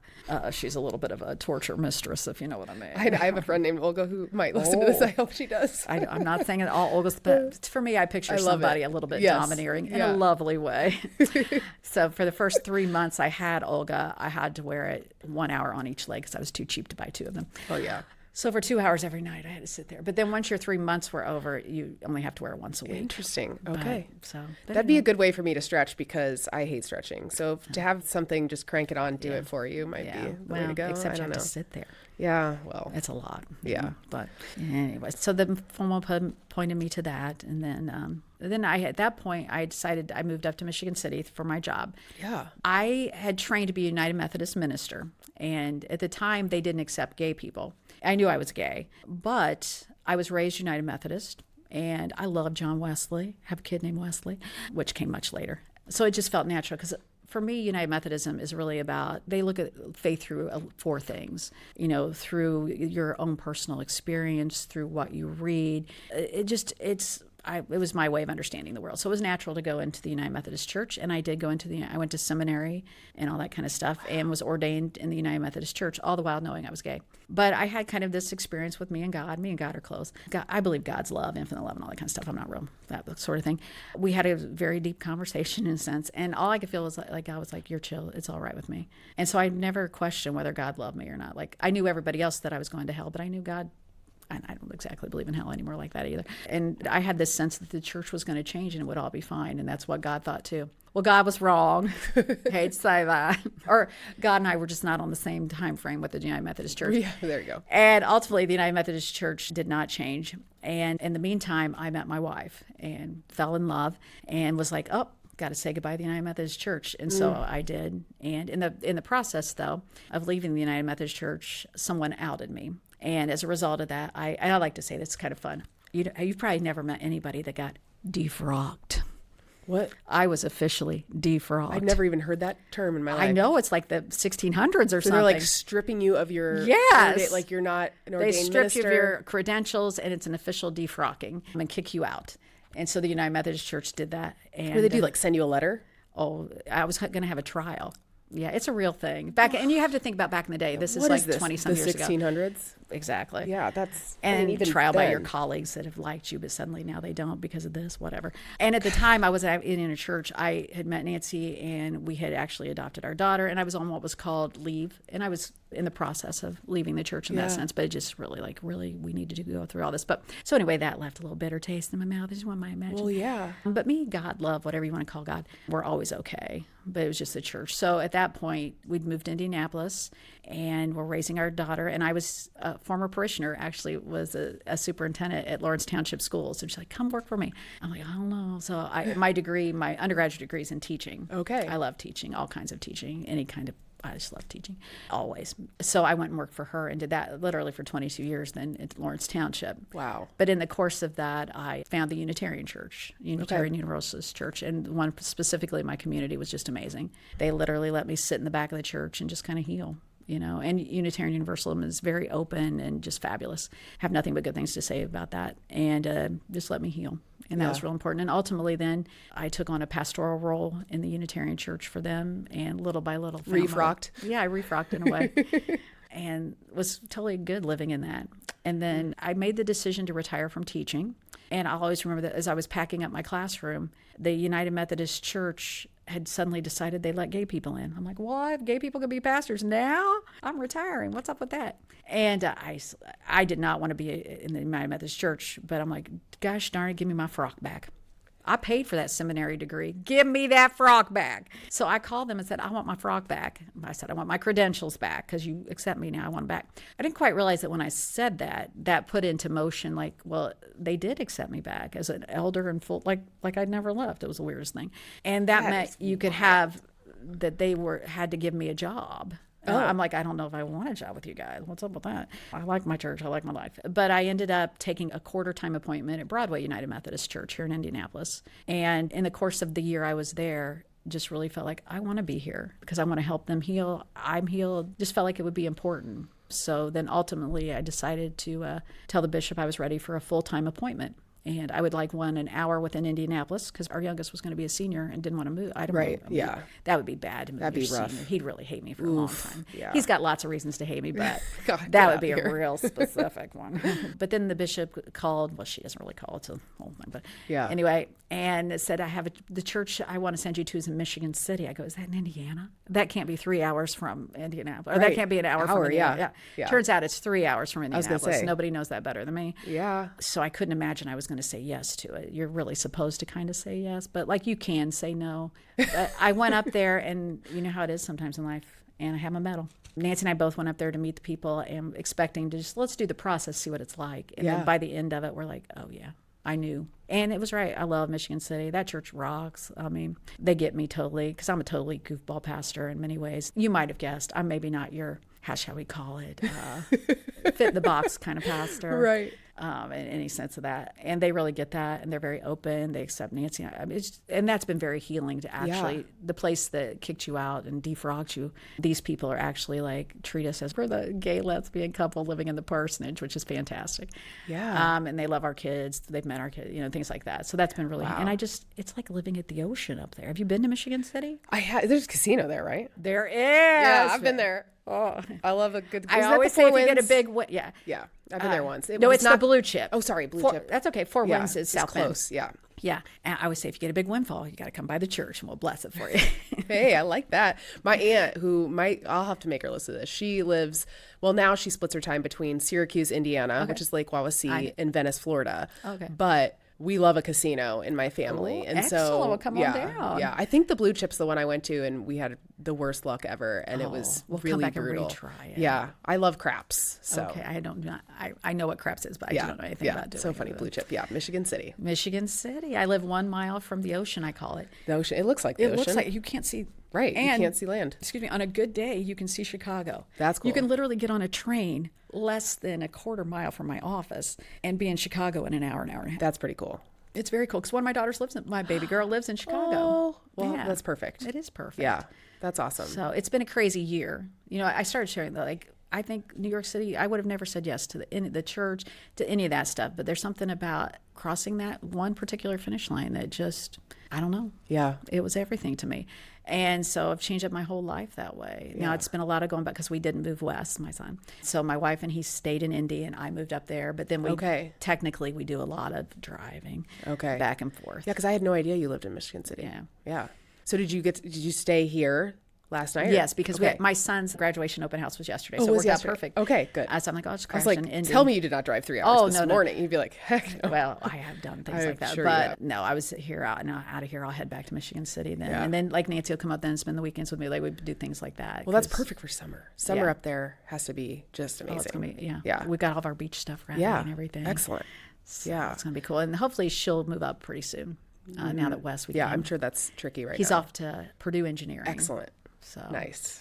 She's a little bit of a torture mistress, if you know what I mean. I have a friend named Olga who might listen to this. I hope she does. I'm not saying all Olgas, but for me, I picture somebody a little bit domineering in a lovely way. So for the first 3 months I had Olga, I had to wear it 1 hour on each leg because I was too cheap to buy 2 of them. Oh, yeah. So for 2 hours every night, I had to sit there. But then once your 3 months were over, you only have to wear it once a week. Interesting. Okay. But that'd be a good way for me to stretch because I hate stretching. So to have something just crank it on, do it for you might be the way to go. Except you have to sit there. Yeah, well. It's a lot. Yeah. But anyway, so the FOMO pointed me to that. And then at that point, I decided I moved up to Michigan City for my job. Yeah. I had trained to be a United Methodist minister. And at the time, they didn't accept gay people. I knew I was gay, but I was raised United Methodist. And I love John Wesley. I have a kid named Wesley, which came much later. So it just felt natural because for me, United Methodism is really about, they look at faith through 4 things, through your own personal experience, through what you read. It was my way of understanding the world. So it was natural to go into the United Methodist Church, and I did go I went to seminary and all that kind of stuff, and was ordained in the United Methodist Church, all the while knowing I was gay. But I had kind of this experience with me and God. Me and God are close. I believe God's love, infinite love, and all that kind of stuff. I'm not real, that sort of thing. We had a very deep conversation in a sense, and all I could feel was like God was like, you're chill. It's all right with me. And so I never questioned whether God loved me or not. Like I knew everybody else that I was going to hell, but I knew God And I don't exactly believe in hell anymore like that either. And I had this sense that the church was going to change and it would all be fine. And that's what God thought too. Well, God was wrong. Hate to say that. Or God and I were just not on the same time frame with the United Methodist Church. Yeah, there you go. And ultimately, the United Methodist Church did not change. And in the meantime, I met my wife and fell in love and was like, oh, got to say goodbye to the United Methodist Church. And so I did. And in the process, though, of leaving the United Methodist Church, someone outed me. And as a result of that, I like to say this is kind of fun. You've probably never met anybody that got defrocked. What? I was officially defrocked. I've never even heard that term in my life. I know, it's like the 1600s or something. They're like stripping you of your... Yes. Like you're not an ordained minister. They strip you of your credentials, and it's an official defrocking and kick you out. And so the United Methodist Church did that. And what do they do, like send you a letter? Oh, I was going to have a trial. Yeah, it's a real thing. And you have to think about back in the day. This is like 20-some years ago. The 1600s? Exactly. Yeah, that's... And even trial by then. your colleagues that have liked you, but suddenly now they don't because of this, whatever. And at the time I was in a church, I had met Nancy and we had actually adopted our daughter, and I was on what was called leave. And I was in the process of leaving the church in that sense, but it just really, we needed to go through all this. But so anyway, that left a little bitter taste in my mouth. I just want my imagination. Well, yeah. But me, God, love, whatever you want to call God, we're always okay. But it was just the church. So at that point, we'd moved to Indianapolis and we're raising our daughter. And I was a former parishioner, actually was a superintendent at Lawrence Township Schools. So she's like, come work for me. I'm like, I don't know. So my undergraduate degree is in teaching. Okay. I love teaching, all kinds of teaching, any kind of, I just love teaching, always. So I went and worked for her and did that literally for 22 years then at Lawrence Township. Wow. But in the course of that, I found the Unitarian Church, Unitarian Universalist Church, and one specifically in my community was just amazing. They literally let me sit in the back of the church and just kind of heal. And Unitarian Universalism is very open and just fabulous. Have nothing but good things to say about that. And just let me heal. And that was real important. And ultimately then I took on a pastoral role in the Unitarian Church for them, and little by little. Refrocked? Yeah, I refrocked in a way. And was totally good living in that. And then I made the decision to retire from teaching. And I'll always remember that as I was packing up my classroom, the United Methodist Church had suddenly decided they let gay people in. I'm like, what? Gay people can be pastors now? I'm retiring. What's up with that? And I did not want to be in the United Methodist Church, but I'm like, gosh darn it, give me my frock back. I paid for that seminary degree. Give me that frock back. So I called them and said, I want my frock back. I said, I want my credentials back because you accept me now. I want them back. I didn't quite realize that when I said that, that put into motion, like, well, they did accept me back as an elder and full, like I'd never left. It was the weirdest thing. And that meant you could have, that they had to give me a job. I'm like, I don't know if I want a job with you guys. What's up with that? I like my church. I like my life. But I ended up taking a quarter-time appointment at Broadway United Methodist Church here in Indianapolis. And in the course of the year I was there, just really felt like I want to be here because I want to help them heal. I'm healed. Just felt like it would be important. So then ultimately I decided to tell the bishop I was ready for a full-time appointment. And I would like one an hour within Indianapolis because our youngest was going to be a senior and didn't want to move. I don't Right, know. yeah. That would be bad to move. That'd be rough. Senior. He'd really hate me for a long time. Yeah. He's got lots of reasons to hate me, but God, that would be a real specific one. But then the bishop called. Well, she doesn't really call. It's a whole thing. But anyway, and said, I have the church I want to send you to is in Michigan City. I go, is that in Indiana? That can't be 3 hours from Indianapolis. Or that can't be an hour from Indiana. Yeah. Turns out it's 3 hours from Indianapolis. I was gonna say. Nobody knows that better than me. Yeah. So I couldn't imagine I was going to say yes to it. You're really supposed to kind of say yes, but like you can say no. But I went up there, and you know how it is sometimes in life, and I have my medal. Nancy and I both went up there to meet the people and expecting to just, let's do the process, see what it's like. And then by the end of it, we're like, oh yeah, I knew. And it was right. I love Michigan City. That church rocks. I mean, they get me totally, because I'm a totally goofball pastor in many ways. You might have guessed, I'm maybe not your, how shall we call it, fit in the box kind of pastor. Right. In any sense of that. And they really get that, and they're very open. They accept Nancy. I mean, and that's been very healing to actually, the place that kicked you out and defrocked you, these people are actually like, treat us as we're the gay lesbian couple living in the parsonage, which is fantastic. Yeah. And they love our kids. They've met our kids, things like that. So that's been really, and it's like living at the ocean up there. Have you been to Michigan City? There's a casino there, right? There is. Yeah, I've been there. Oh, I love a good. I always say if you get a big win, yeah. Yeah, I've been there once. No, it's not the blue chip. Oh, sorry, blue chip. That's okay. Four Winds is South Bend. Close, yeah. Yeah, and I always say if you get a big windfall, you got to come by the church and we'll bless it for you. Hey, I like that. My aunt, I'll have to make her listen to this. She lives, well, now she splits her time between Syracuse, Indiana, which is Lake Wawasee, and Venice, Florida. Okay. But we love a casino in my family. Ooh, and excellent. so Well, come on down. Yeah. I think the blue chip's the one I went to and we had the worst luck ever and it was we'll really come back brutal. and retry it. Yeah. I love craps. So Okay, I know what craps is, but I don't know anything about doing so it. funny. Blue chip. Yeah. Michigan City. Michigan City. I live 1 mile from the ocean, I call it. The ocean. It looks like the It ocean. looks like you can't see. Right. And, you can't see land. Excuse me. On a good day, you can see Chicago. That's cool. You can literally get on a train less than a quarter mile from my office and be in Chicago in an hour and a half. That's pretty cool. It's very cool because one of my daughters my baby girl lives in Chicago. Oh, well, that's perfect. It is perfect. Yeah, that's awesome. So it's been a crazy year. You know, I started sharing that, like, I think New York City, I would have never said yes to the church, to any of that stuff. But there's something about crossing that one particular finish line that just, I don't know. Yeah. It was everything to me. And so I've changed up my whole life that way. Now it's been a lot of going back because we didn't move west, my son. So my wife and he stayed in Indy and I moved up there. But then technically we do a lot of driving back and forth. Yeah, because I had no idea you lived in Michigan City. Yeah. Yeah. So did you stay here last night? Yes, because my son's graduation open house was yesterday, so it worked out perfect. Okay, good. So I'm like, I'll just crash I was in like, Indy. tell me you did not drive 3 hours this morning. You'd be like, heck no. Well, I have done things like that, but no, I was here out of here. I'll head back to Michigan City then, and then like Nancy will come up then and spend the weekends with me. Like we do things like that. Well, that's perfect for summer. Summer up there has to be just amazing. It's gonna be, yeah. We got all of our beach stuff ready and everything. Excellent. So it's gonna be cool, and hopefully she'll move up pretty soon. Now that Wes, I'm sure that's tricky right He's now. off to Purdue Engineering. Excellent. So nice.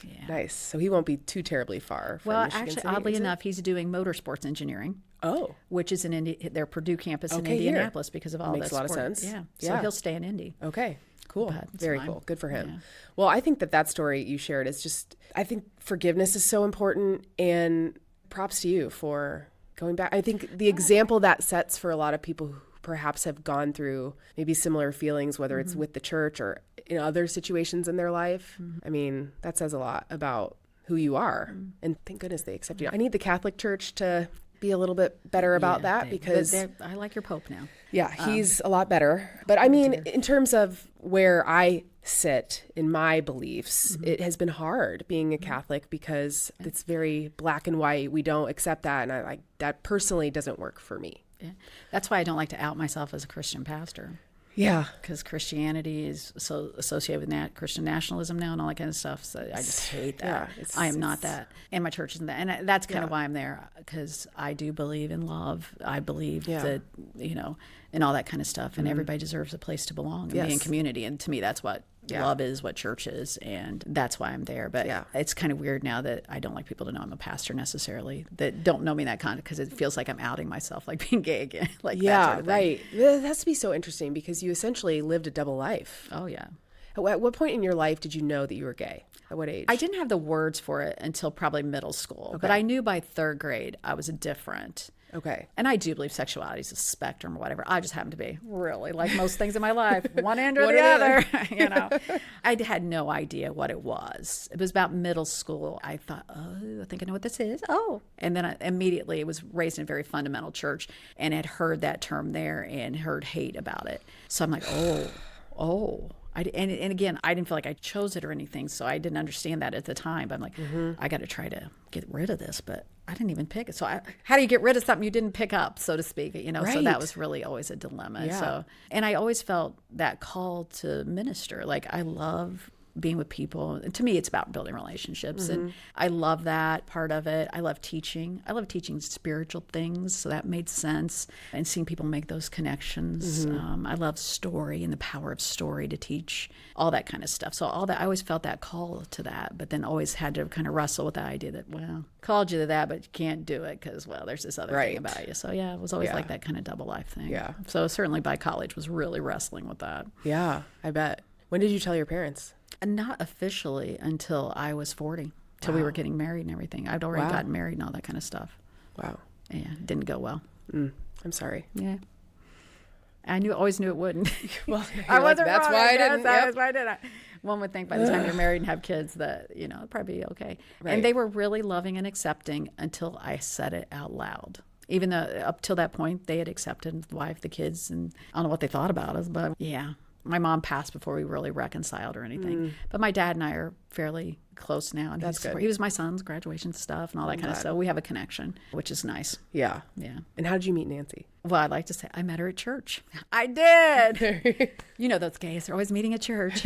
So he won't be too terribly far from Michigan City, oddly enough, he's doing motorsports engineering. Oh, which is in their Purdue campus in Indianapolis because of all makes a lot of sense. Yeah, so he'll stay in Indy. Okay, cool, very cool, good for him. Yeah. Well, I think that story you shared is just. I think forgiveness is so important, and props to you for going back. I think the example that sets for a lot of people who perhaps have gone through maybe similar feelings, whether it's with the church or in other situations in their life. I mean, that says a lot about who you are. And thank goodness they accept you. I need the Catholic Church to be a little bit better about that because I like your Pope now. Yeah, he's a lot better. But I mean, in terms of where I sit in my beliefs, it has been hard being a Catholic because it's very black and white. We don't accept that. And that personally doesn't work for me. Yeah. That's why I don't like to out myself as a Christian pastor. Yeah. Because Christianity is so associated with Christian nationalism now and all that kind of stuff. So I just hate that. Yeah, I am not that. And my church isn't that. And that's kind of why I'm there, because I do believe in love. I believe that, and all that kind of stuff. And everybody deserves a place to belong and be in community. And to me, that's what love is, what church is. And that's why I'm there. But it's kind of weird now that I don't like people to know I'm a pastor necessarily, that don't know me in that context, because it feels like I'm outing myself, like being gay again. Like that sort of thing. Right. That has to be so interesting because you essentially lived a double life. Oh, yeah. At what point in your life did you know that you were gay? At what age? I didn't have the words for it until probably middle school, but I knew by third grade I was different. Okay. And I do believe sexuality is a spectrum or whatever. I just happen to be really, like most things in my life, one end or the other. I had no idea what it was. It was about middle school. I thought, I think I know what this is. Oh. And then I immediately was raised in a very fundamental church and had heard that term there and heard hate about it. So I'm like, oh. And again, I didn't feel like I chose it or anything, so I didn't understand that at the time. But I'm like, I got to try to get rid of this, but I didn't even pick it. So how do you get rid of something you didn't pick up, so to speak? Right. So that was really always a dilemma. Yeah. So, and I always felt that call to minister. Like I love being with people. And to me, it's about building relationships. And I love that part of it. I love teaching. I love teaching spiritual things. So that made sense. And seeing people make those connections. I love story and the power of story to teach, all that kind of stuff. So all that, I always felt that call to that, but then always had to kind of wrestle with the idea that, well, called you to that, but you can't do it because, well, there's this other thing about you. So yeah, it was always like that kind of double life thing. Yeah. So certainly by college was really wrestling with that. Yeah, I bet. When did you tell your parents? Not officially until I was 40, till we were getting married and everything. I'd already gotten married and all that kind of stuff. Wow. Yeah, it didn't go well. I'm sorry. Yeah. I always knew it wouldn't. Well, I wasn't that's wrong, why I didn't. That's why I didn't. One would think by the time you're married and have kids that, it'll probably be okay. Right. And they were really loving and accepting until I said it out loud. Even though up till that point, they had accepted the wife, the kids, and I don't know what they thought about us. But yeah, my mom passed before we really reconciled or anything. But my dad and I are fairly close now. And That's good. He was my son's graduation stuff and all that kind of stuff. We have a connection, which is nice. Yeah. Yeah. And how did you meet Nancy? Well, I'd like to say I met her at church. I did. Those gays are always meeting at church.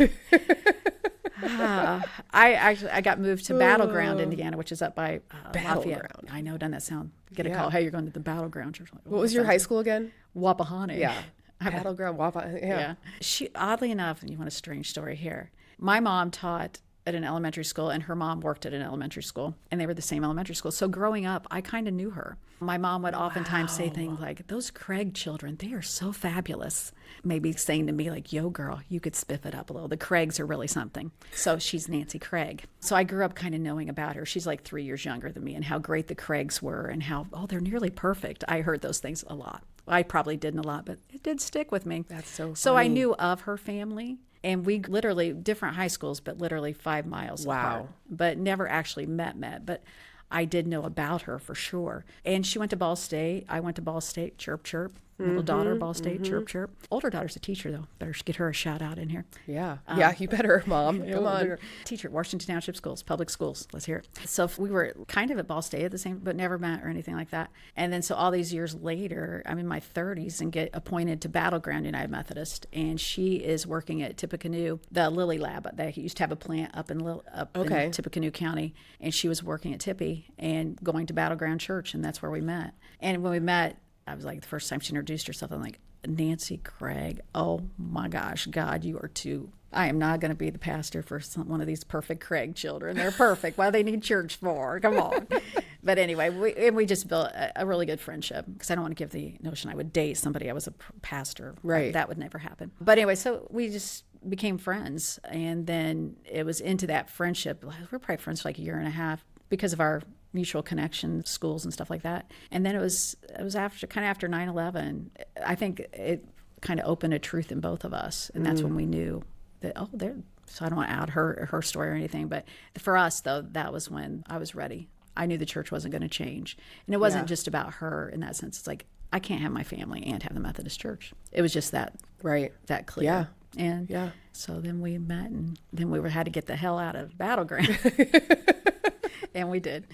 I got moved to Battleground, Indiana, which is up by Lafayette. I know, doesn't that sound? Get a call. Hey, you're going to the Battleground church. Like, what was your high school again? Wapahani. Yeah. Battleground, Wapahani. Yeah. She, oddly enough, and you want a strange story here. My mom taught at an elementary school, and her mom worked at an elementary school, and they were the same elementary school. So growing up, I kind of knew her. My mom would oftentimes say things like, those Craig children, they are so fabulous. Maybe saying to me like, yo, girl, you could spiff it up a little. The Craigs are really something. So she's Nancy Craig. So I grew up kind of knowing about her. She's like 3 years younger than me, and how great the Craigs were and how, they're nearly perfect. I heard those things a lot. I probably didn't a lot, but it did stick with me. That's so funny. So I knew of her family. And we literally, different high schools, but literally 5 miles apart. But never actually met. But I did know about her for sure. And she went to Ball State. I went to Ball State, chirp, chirp. Little daughter, Ball State, chirp, chirp. Older daughter's a teacher, though. Better get her a shout out in here. Yeah. Yeah, you better, Mom. Come on. Teacher at Washington Township Schools, public schools. Let's hear it. So we were kind of at Ball State at the same, but never met or anything like that. And then so all these years later, I'm in my 30s and get appointed to Battleground United Methodist. And she is working at Tippecanoe, the Lilly Lab. They used to have a plant up in Tippecanoe County. And she was working at Tippy and going to Battleground Church. And that's where we met. And when we met, I was like, the first time she introduced herself, I'm like, Nancy Craig, oh my gosh, God, you are too. I am not going to be the pastor for one of these perfect Craig children. They're perfect. What do they need church for? Come on. But anyway, we just built a really good friendship, because I don't want to give the notion I would date somebody I was a pastor. Right. That would never happen. But anyway, so we just became friends. And then it was into that friendship. We were probably friends for like a year and a half because of our mutual connection, schools and stuff like that. And then it was after 9/11. I think it kind of opened a truth in both of us, and that's when we knew that so I don't want to out her story or anything, but for us though, that was when I was ready. I knew the church wasn't going to change, and it wasn't just about her in that sense. It's like, I can't have my family and have the Methodist Church. It was just that that clear. Yeah. And so then we met, and then we had to get the hell out of Battleground. And we did.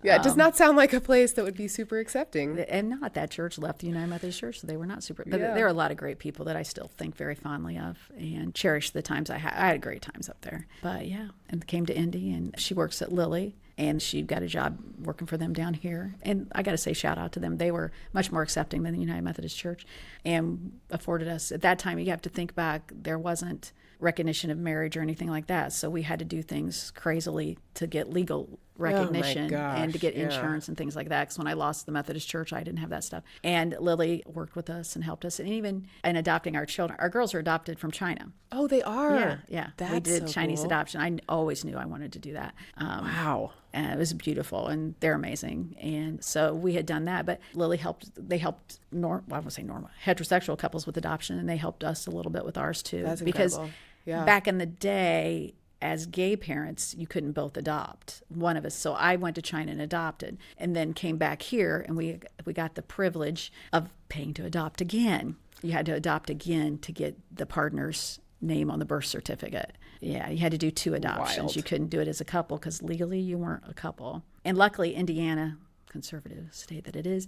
Yeah, it does not sound like a place that would be super accepting. And not that church left the United Methodist Church, so they were not super. But there are a lot of great people that I still think very fondly of and cherish the times I had. I had great times up there. But yeah, and came to Indy, and she works at Lilly, and she got a job working for them down here. And I got to say, shout out to them. They were much more accepting than the United Methodist Church, and afforded us, at that time, you have to think back, there wasn't recognition of marriage or anything like that. So we had to do things crazily to get legal recognition and to get insurance and things like that. Because when I lost the Methodist Church, I didn't have that stuff. And Lily worked with us and helped us. And even in adopting our children, our girls are adopted from China. Oh, they are? Yeah. That's we did so Chinese cool. adoption. I always knew I wanted to do that. Wow. And it was beautiful, and they're amazing. And so we had done that, but Lily helped, I won't say normal, heterosexual couples with adoption, and they helped us a little bit with ours too. That's because incredible. Yeah. Back in the day, as gay parents, you couldn't both adopt, one of us. So I went to China and adopted, and then came back here, and we got the privilege of paying to adopt again. You had to adopt again to get the partner's name on the birth certificate. Yeah, you had to do 2 adoptions. Wild. You couldn't do it as a couple because legally you weren't a couple. And luckily, Indiana, conservative state that it is,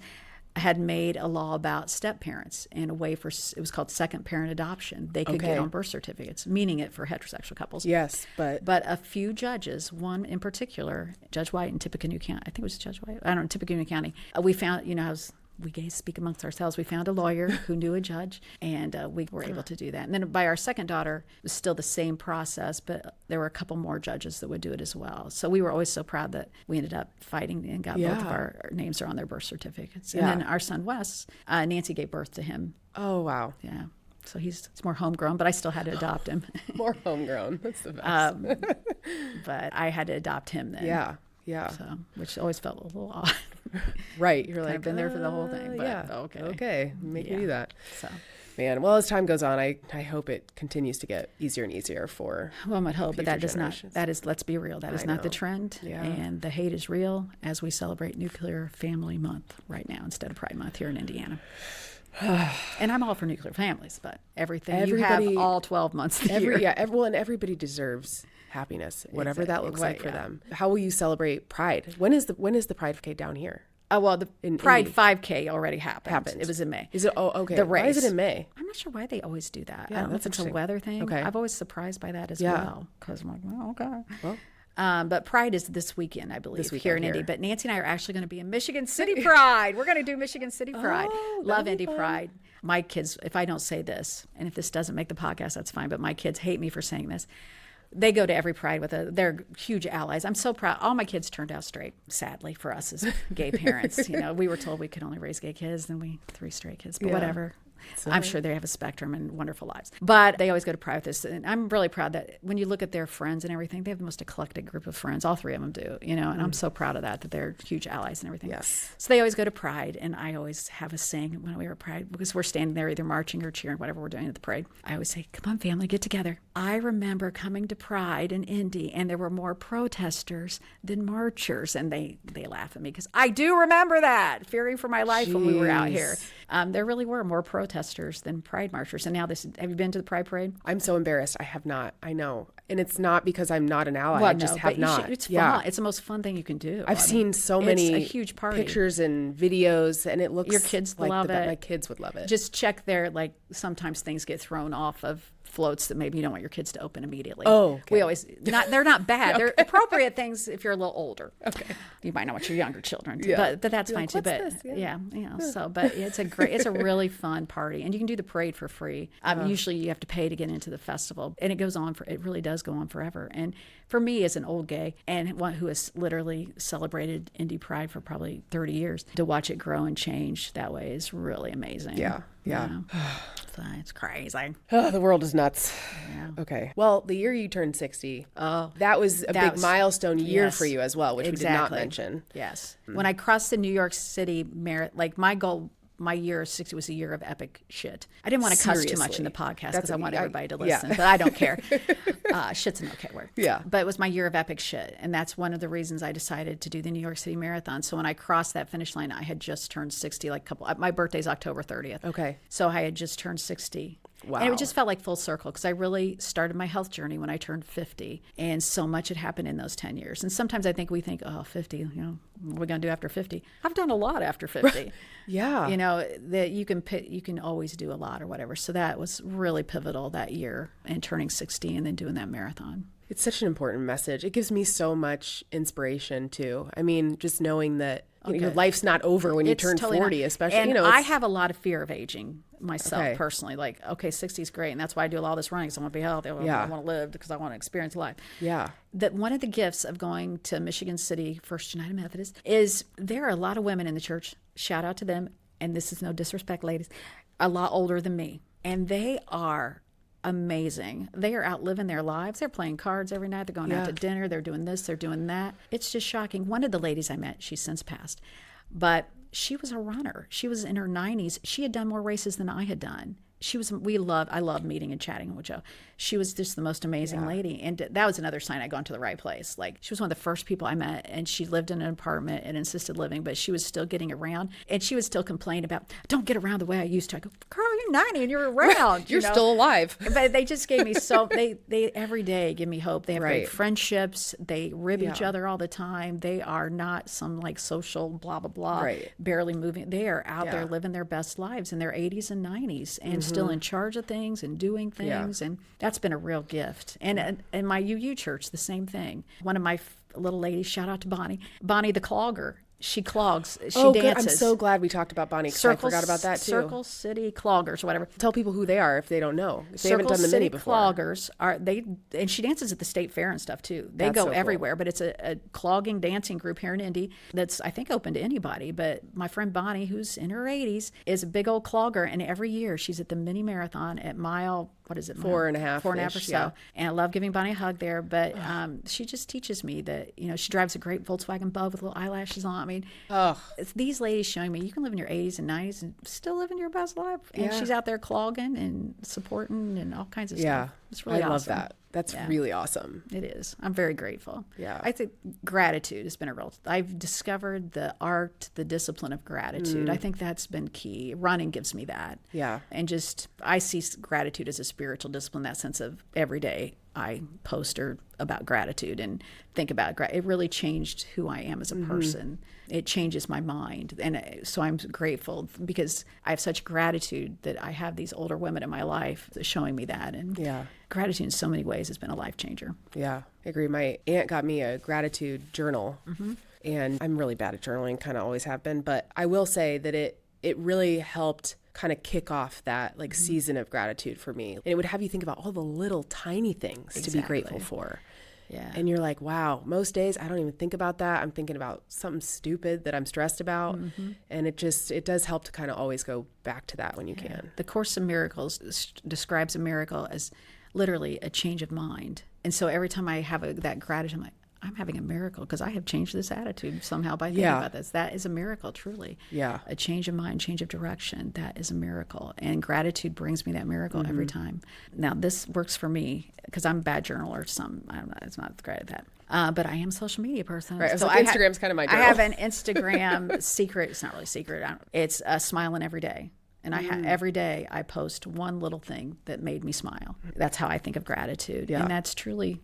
had made a law about step parents and a way for, it was called second parent adoption. They could get on birth certificates, meaning it for heterosexual couples. Yes, but a few judges, one in particular, Judge White in Tippecanoe County, I think it was Judge White, I don't know, Tippecanoe County, we found, we gays speak amongst ourselves. We found a lawyer who knew a judge, and we were able to do that. And then by our second daughter, it was still the same process, but there were a couple more judges that would do it as well. So we were always so proud that we ended up fighting and got both of our names are on their birth certificates. And then our son, Wes, Nancy gave birth to him. Oh, wow. Yeah. So he's more homegrown, but I still had to adopt him. More homegrown. That's the best. But I had to adopt him then. Yeah. So, which always felt a little odd. Right. You're like, I've been there for the whole thing. But yeah. okay. Okay. Make me do that. So Man, well, as time goes on, I hope it continues to get easier and easier for One would hope, but that does not, generations. that is, let's be real, that is not the trend. Yeah. And the hate is real as we celebrate Nuclear Family Month right now instead of Pride Month here in Indiana. And I'm all for nuclear families, but everybody, you have all 12 months a year. Yeah, and everybody deserves happiness, whatever that looks like for them. How will you celebrate Pride? When is the Pride 5K down here? Well, the Pride Indy. 5K already happened. It was in May. Is it? Oh, okay. The race. Why is it in May? I'm not sure why they always do that. Yeah, I don't know if that's it's a interesting. weather thing. Okay. I've always surprised by that as well. Because I'm like, well, okay. Well, But Pride is this weekend, I believe, here in weekend Indy. But Nancy and I are actually going to be in Michigan City Pride. We're going to do Michigan City Pride. Love Indy Pride. My kids, if I don't say this, and if this doesn't make the podcast, that's fine. But my kids hate me for saying this. They go to every Pride they're huge allies. I'm so proud. All my kids turned out straight, sadly, for us as gay parents. We were told we could only raise gay kids, then 3 straight kids, but whatever. I'm sure they have a spectrum and wonderful lives. But they always go to Pride with this. And I'm really proud that when you look at their friends and everything, they have the most eclectic group of friends. All 3 of them do, and I'm so proud of that they're huge allies and everything. Yes. So they always go to Pride, and I always have a saying when we were at Pride, because we're standing there either marching or cheering, whatever we're doing at the parade. I always say, come on, family, get together. I remember coming to Pride in Indy, and there were more protesters than marchers. And they laugh at me because I do remember that, fearing for my life when we were out here. There really were more protesters than Pride marchers. And now have you been to the Pride Parade? I'm so embarrassed. I have not. I know. And it's not because I'm not an ally. Well, I just have not. It's fun. It's the most fun thing you can do. I've seen so many it's a huge party. Pictures and videos, and it looks your kids like love it. My kids would love it. Just check there. Like sometimes things get thrown off of floats that maybe you don't want your kids to open immediately. Oh, okay. We always they're not bad. They're appropriate things if you're a little older. Okay, you might not want your younger children, but that's fine too. But but it's a really fun party, and you can do the parade for free. Usually you have to pay to get into the festival, and it really does go on forever. And for me, as an old gay and one who has literally celebrated Indy Pride for probably 30 years, to watch it grow and change that way is really amazing. Yeah. So it's crazy. Oh, the world is nuts. Yeah. Okay. Well, the year you turned 60, that was a big milestone year for you as well, which we did not mention. Yes. When I crossed the New York City marathon, like my goal, my year of 60 was a year of epic shit. I didn't want to cuss too much in the podcast because I want everybody to listen, but I don't care. Shit's an okay word. Yeah. But it was my year of epic shit. And that's one of the reasons I decided to do the New York City Marathon. So when I crossed that finish line, I had just turned 60, my birthday's October 30th. Okay. So I had just turned 60. Wow. And it just felt like full circle because I really started my health journey when I turned 50. And so much had happened in those 10 years. And sometimes I think we think, 50, what are we going to do after 50? I've done a lot after 50. Yeah. That you can always do a lot or whatever. So that was really pivotal that year, and turning 60 and then doing that marathon. It's such an important message. It gives me so much inspiration too. I mean, just knowing that your life's not over when you turn 40, especially. And I have a lot of fear of aging myself personally. 60 is great, and that's why I do all this running. Because I want to be healthy. I want to live because I want to experience life. Yeah. That one of the gifts of going to Michigan City First United Methodist is there are a lot of women in the church. Shout out to them. And this is no disrespect, ladies. A lot older than me, and they are amazing. They are out living their lives. They're playing cards every night. They're going out to dinner. They're doing this. They're doing that. It's just shocking. One of the ladies I met, she's since passed, but she was a runner. She was in her 90s. She had done more races than I had done. I love meeting and chatting with Joe. She was just the most amazing lady. And that was another sign I'd gone to the right place. She was one of the first people I met, and she lived in an apartment in assisted living, but she was still getting around, and she would still complain about, don't get around the way I used to. I go, girl, you're 90 and you're around. You're still alive. But they just gave me they every day give me hope. They have great friendships. They rib each other all the time. They are not some social blah, blah, blah, barely moving. They are out there living their best lives in their 80s and 90s and still in charge of things and doing things. And that's been a real gift. And in my UU church, the same thing. One of my little ladies, shout out to Bonnie the clogger. She clogs. She dances. Good. I'm so glad we talked about Bonnie because I forgot about that too. Circle City Cloggers or whatever. Tell people who they are if they don't know. If they haven't done the Mini before. Cloggers and she dances at the state fair and stuff too. They go everywhere, but it's a clogging dancing group here in Indy that's, I think, open to anybody. But my friend Bonnie, who's in her 80s, is a big old clogger, and every year she's at the mini marathon at mile what is it? 4.5. 4.5 or so. Yeah. And I love giving Bonnie a hug there, but she just teaches me that, she drives a great Volkswagen Bug with little eyelashes on. I mean, it's these ladies showing me you can live in your 80s and 90s and still living your best life. And she's out there clogging and supporting and all kinds of stuff. It's really awesome. I love that. That's really awesome. It is. I'm very grateful. Yeah. I think gratitude has been a real, I've discovered the art, the discipline of gratitude. I think that's been key. Running gives me that. Yeah. And I see gratitude as a spiritual discipline, that sense of every day I post about gratitude and think about it really changed who I am as a person. It changes my mind. And so I'm grateful because I have such gratitude that I have these older women in my life showing me that. And gratitude in so many ways has been a life changer. Yeah, I agree. My aunt got me a gratitude journal, and I'm really bad at journaling, kind of always have been. But I will say that it really helped kind of kick off that season of gratitude for me. And it would have you think about all the little tiny things to be grateful for. Yeah. And you're like, wow, most days I don't even think about that. I'm thinking about something stupid that I'm stressed about. And it does help to kind of always go back to that when you can. The Course in Miracles describes a miracle as literally a change of mind. And so every time I have that gratitude, I'm like, I'm having a miracle because I have changed this attitude somehow by thinking about this. That is a miracle, truly. Yeah. A change of mind, change of direction. That is a miracle. And gratitude brings me that miracle every time. Now, this works for me because I'm a bad journaler. It's not great at that. But I am a social media person. Right. So Instagram's kind of my journal. I have an Instagram secret. It's not really secret. It's smiling every day. And every day I post one little thing that made me smile. That's how I think of gratitude. Yeah. And that's truly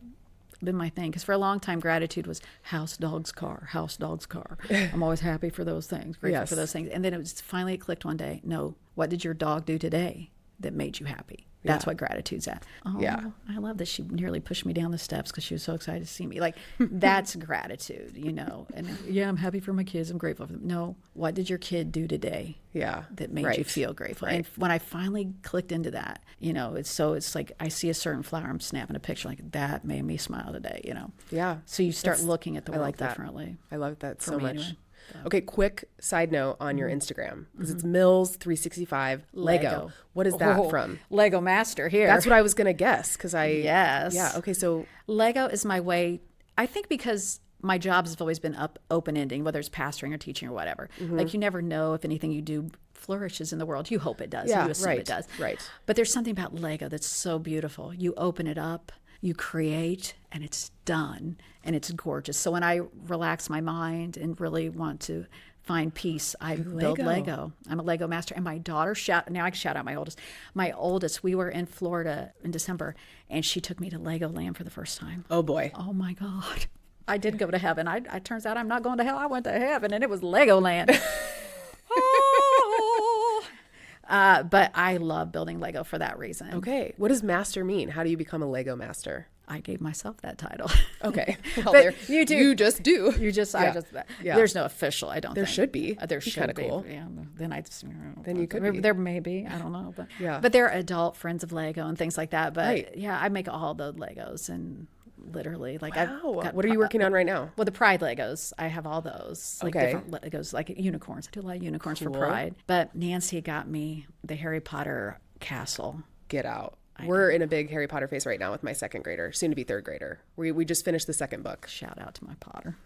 been my thing, because for a long time gratitude was house, dogs, car, house, dogs, car. I'm always happy for those things, grateful for those things. And then it clicked one day, no, what did your dog do today that made you happy? That's what gratitude's at. Oh, I love that she nearly pushed me down the steps because she was so excited to see me. Like, that's gratitude, And I'm happy for my kids. I'm grateful for them. No, what did your kid do today? That made you feel grateful. And when I finally clicked into that, it's like I see a certain flower, I'm snapping a picture like that made me smile today, Yeah. So you start looking at the world differently. I love that so much. Anyway. Okay, quick side note on your Instagram, because it's Mills 365 Lego. What is that from? Lego Master here. That's what I was going to guess, because Yes. Yeah, okay, so Lego is my way, I think, because my jobs have always been open-ending, whether it's pastoring or teaching or whatever. Like, you never know if anything you do flourishes in the world. You hope it does. You assume it does. Right. But there's something about Lego that's so beautiful. You open it up, you create, and it's done, and it's gorgeous. So when I relax my mind and really want to find peace, I build Lego. I'm a Lego master. And my daughter, now I can shout out my oldest. My oldest, we were in Florida in December, and she took me to Legoland for the first time. Oh, boy. Oh, my God. I did go to heaven. It turns out I'm not going to hell. I went to heaven, and it was Legoland. But I love building Lego for that reason. Okay. What does master mean? How do you become a Lego master? I gave myself that title. Okay. Well, but you do. You just do. There's no official, I don't think. There should be. There should be. Cool. Yeah. Then you could be. There may be. I don't know. But they're adult friends of Lego and things like that. But I make all the Legos and literally what are you working on right now? Well, the Pride Legos. I have all those. Different Legos, like unicorns. I do a lot of unicorns for Pride. But Nancy got me the Harry Potter castle. Get out. We're in a big Harry Potter phase right now with my second grader, soon to be third grader. We just finished the second book. Shout out to my Potter.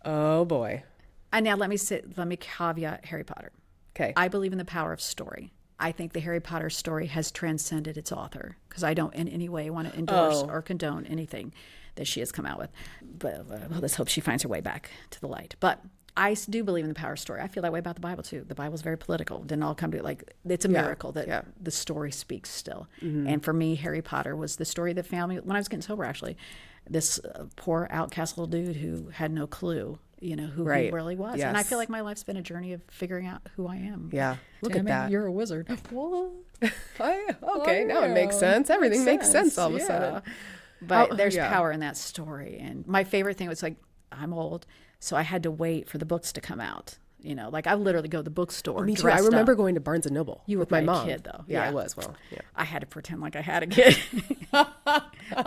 Oh boy. And now let me caveat Harry Potter. Okay. I believe in the power of story. I think the Harry Potter story has transcended its author, because I don't in any way want to endorse or condone anything that she has come out with. But let's hope she finds her way back to the light. But I do believe in the power of story. I feel that way about the Bible too. The Bible's very political. It didn't all come to it's a miracle that the story speaks still. And for me, Harry Potter was the story that found me when I was getting sober, actually. This poor outcast little dude who had no clue, who he really was. Yes. And I feel like my life's been a journey of figuring out who I am. Yeah. Look at that. You're a wizard. What? Okay, now it makes sense. Everything makes sense all of a sudden. But there's power in that story. And my favorite thing was, I'm old, so I had to wait for the books to come out. I literally go to the bookstore. Me too. I remember going to Barnes and Noble. You were with my mom. A kid, though. Yeah, I was. Well, I had to pretend like I had a kid.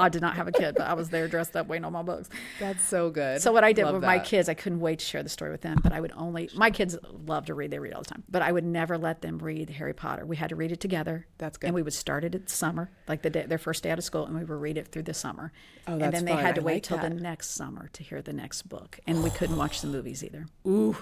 I did not have a kid, but I was there dressed up waiting on my books. That's so good. So what I did Love with my that. kids, I couldn't wait to share the story with them, but I would only, my kids love to read. They read all the time, but I would never let them read Harry Potter. We had to read it together. That's good. And we would start it at summer, like their first day out of school, and we would read it through the summer. Oh, and that's then they fun. had to I wait like till the that. next summer to hear the next book. And we couldn't watch the movies either. Ooh,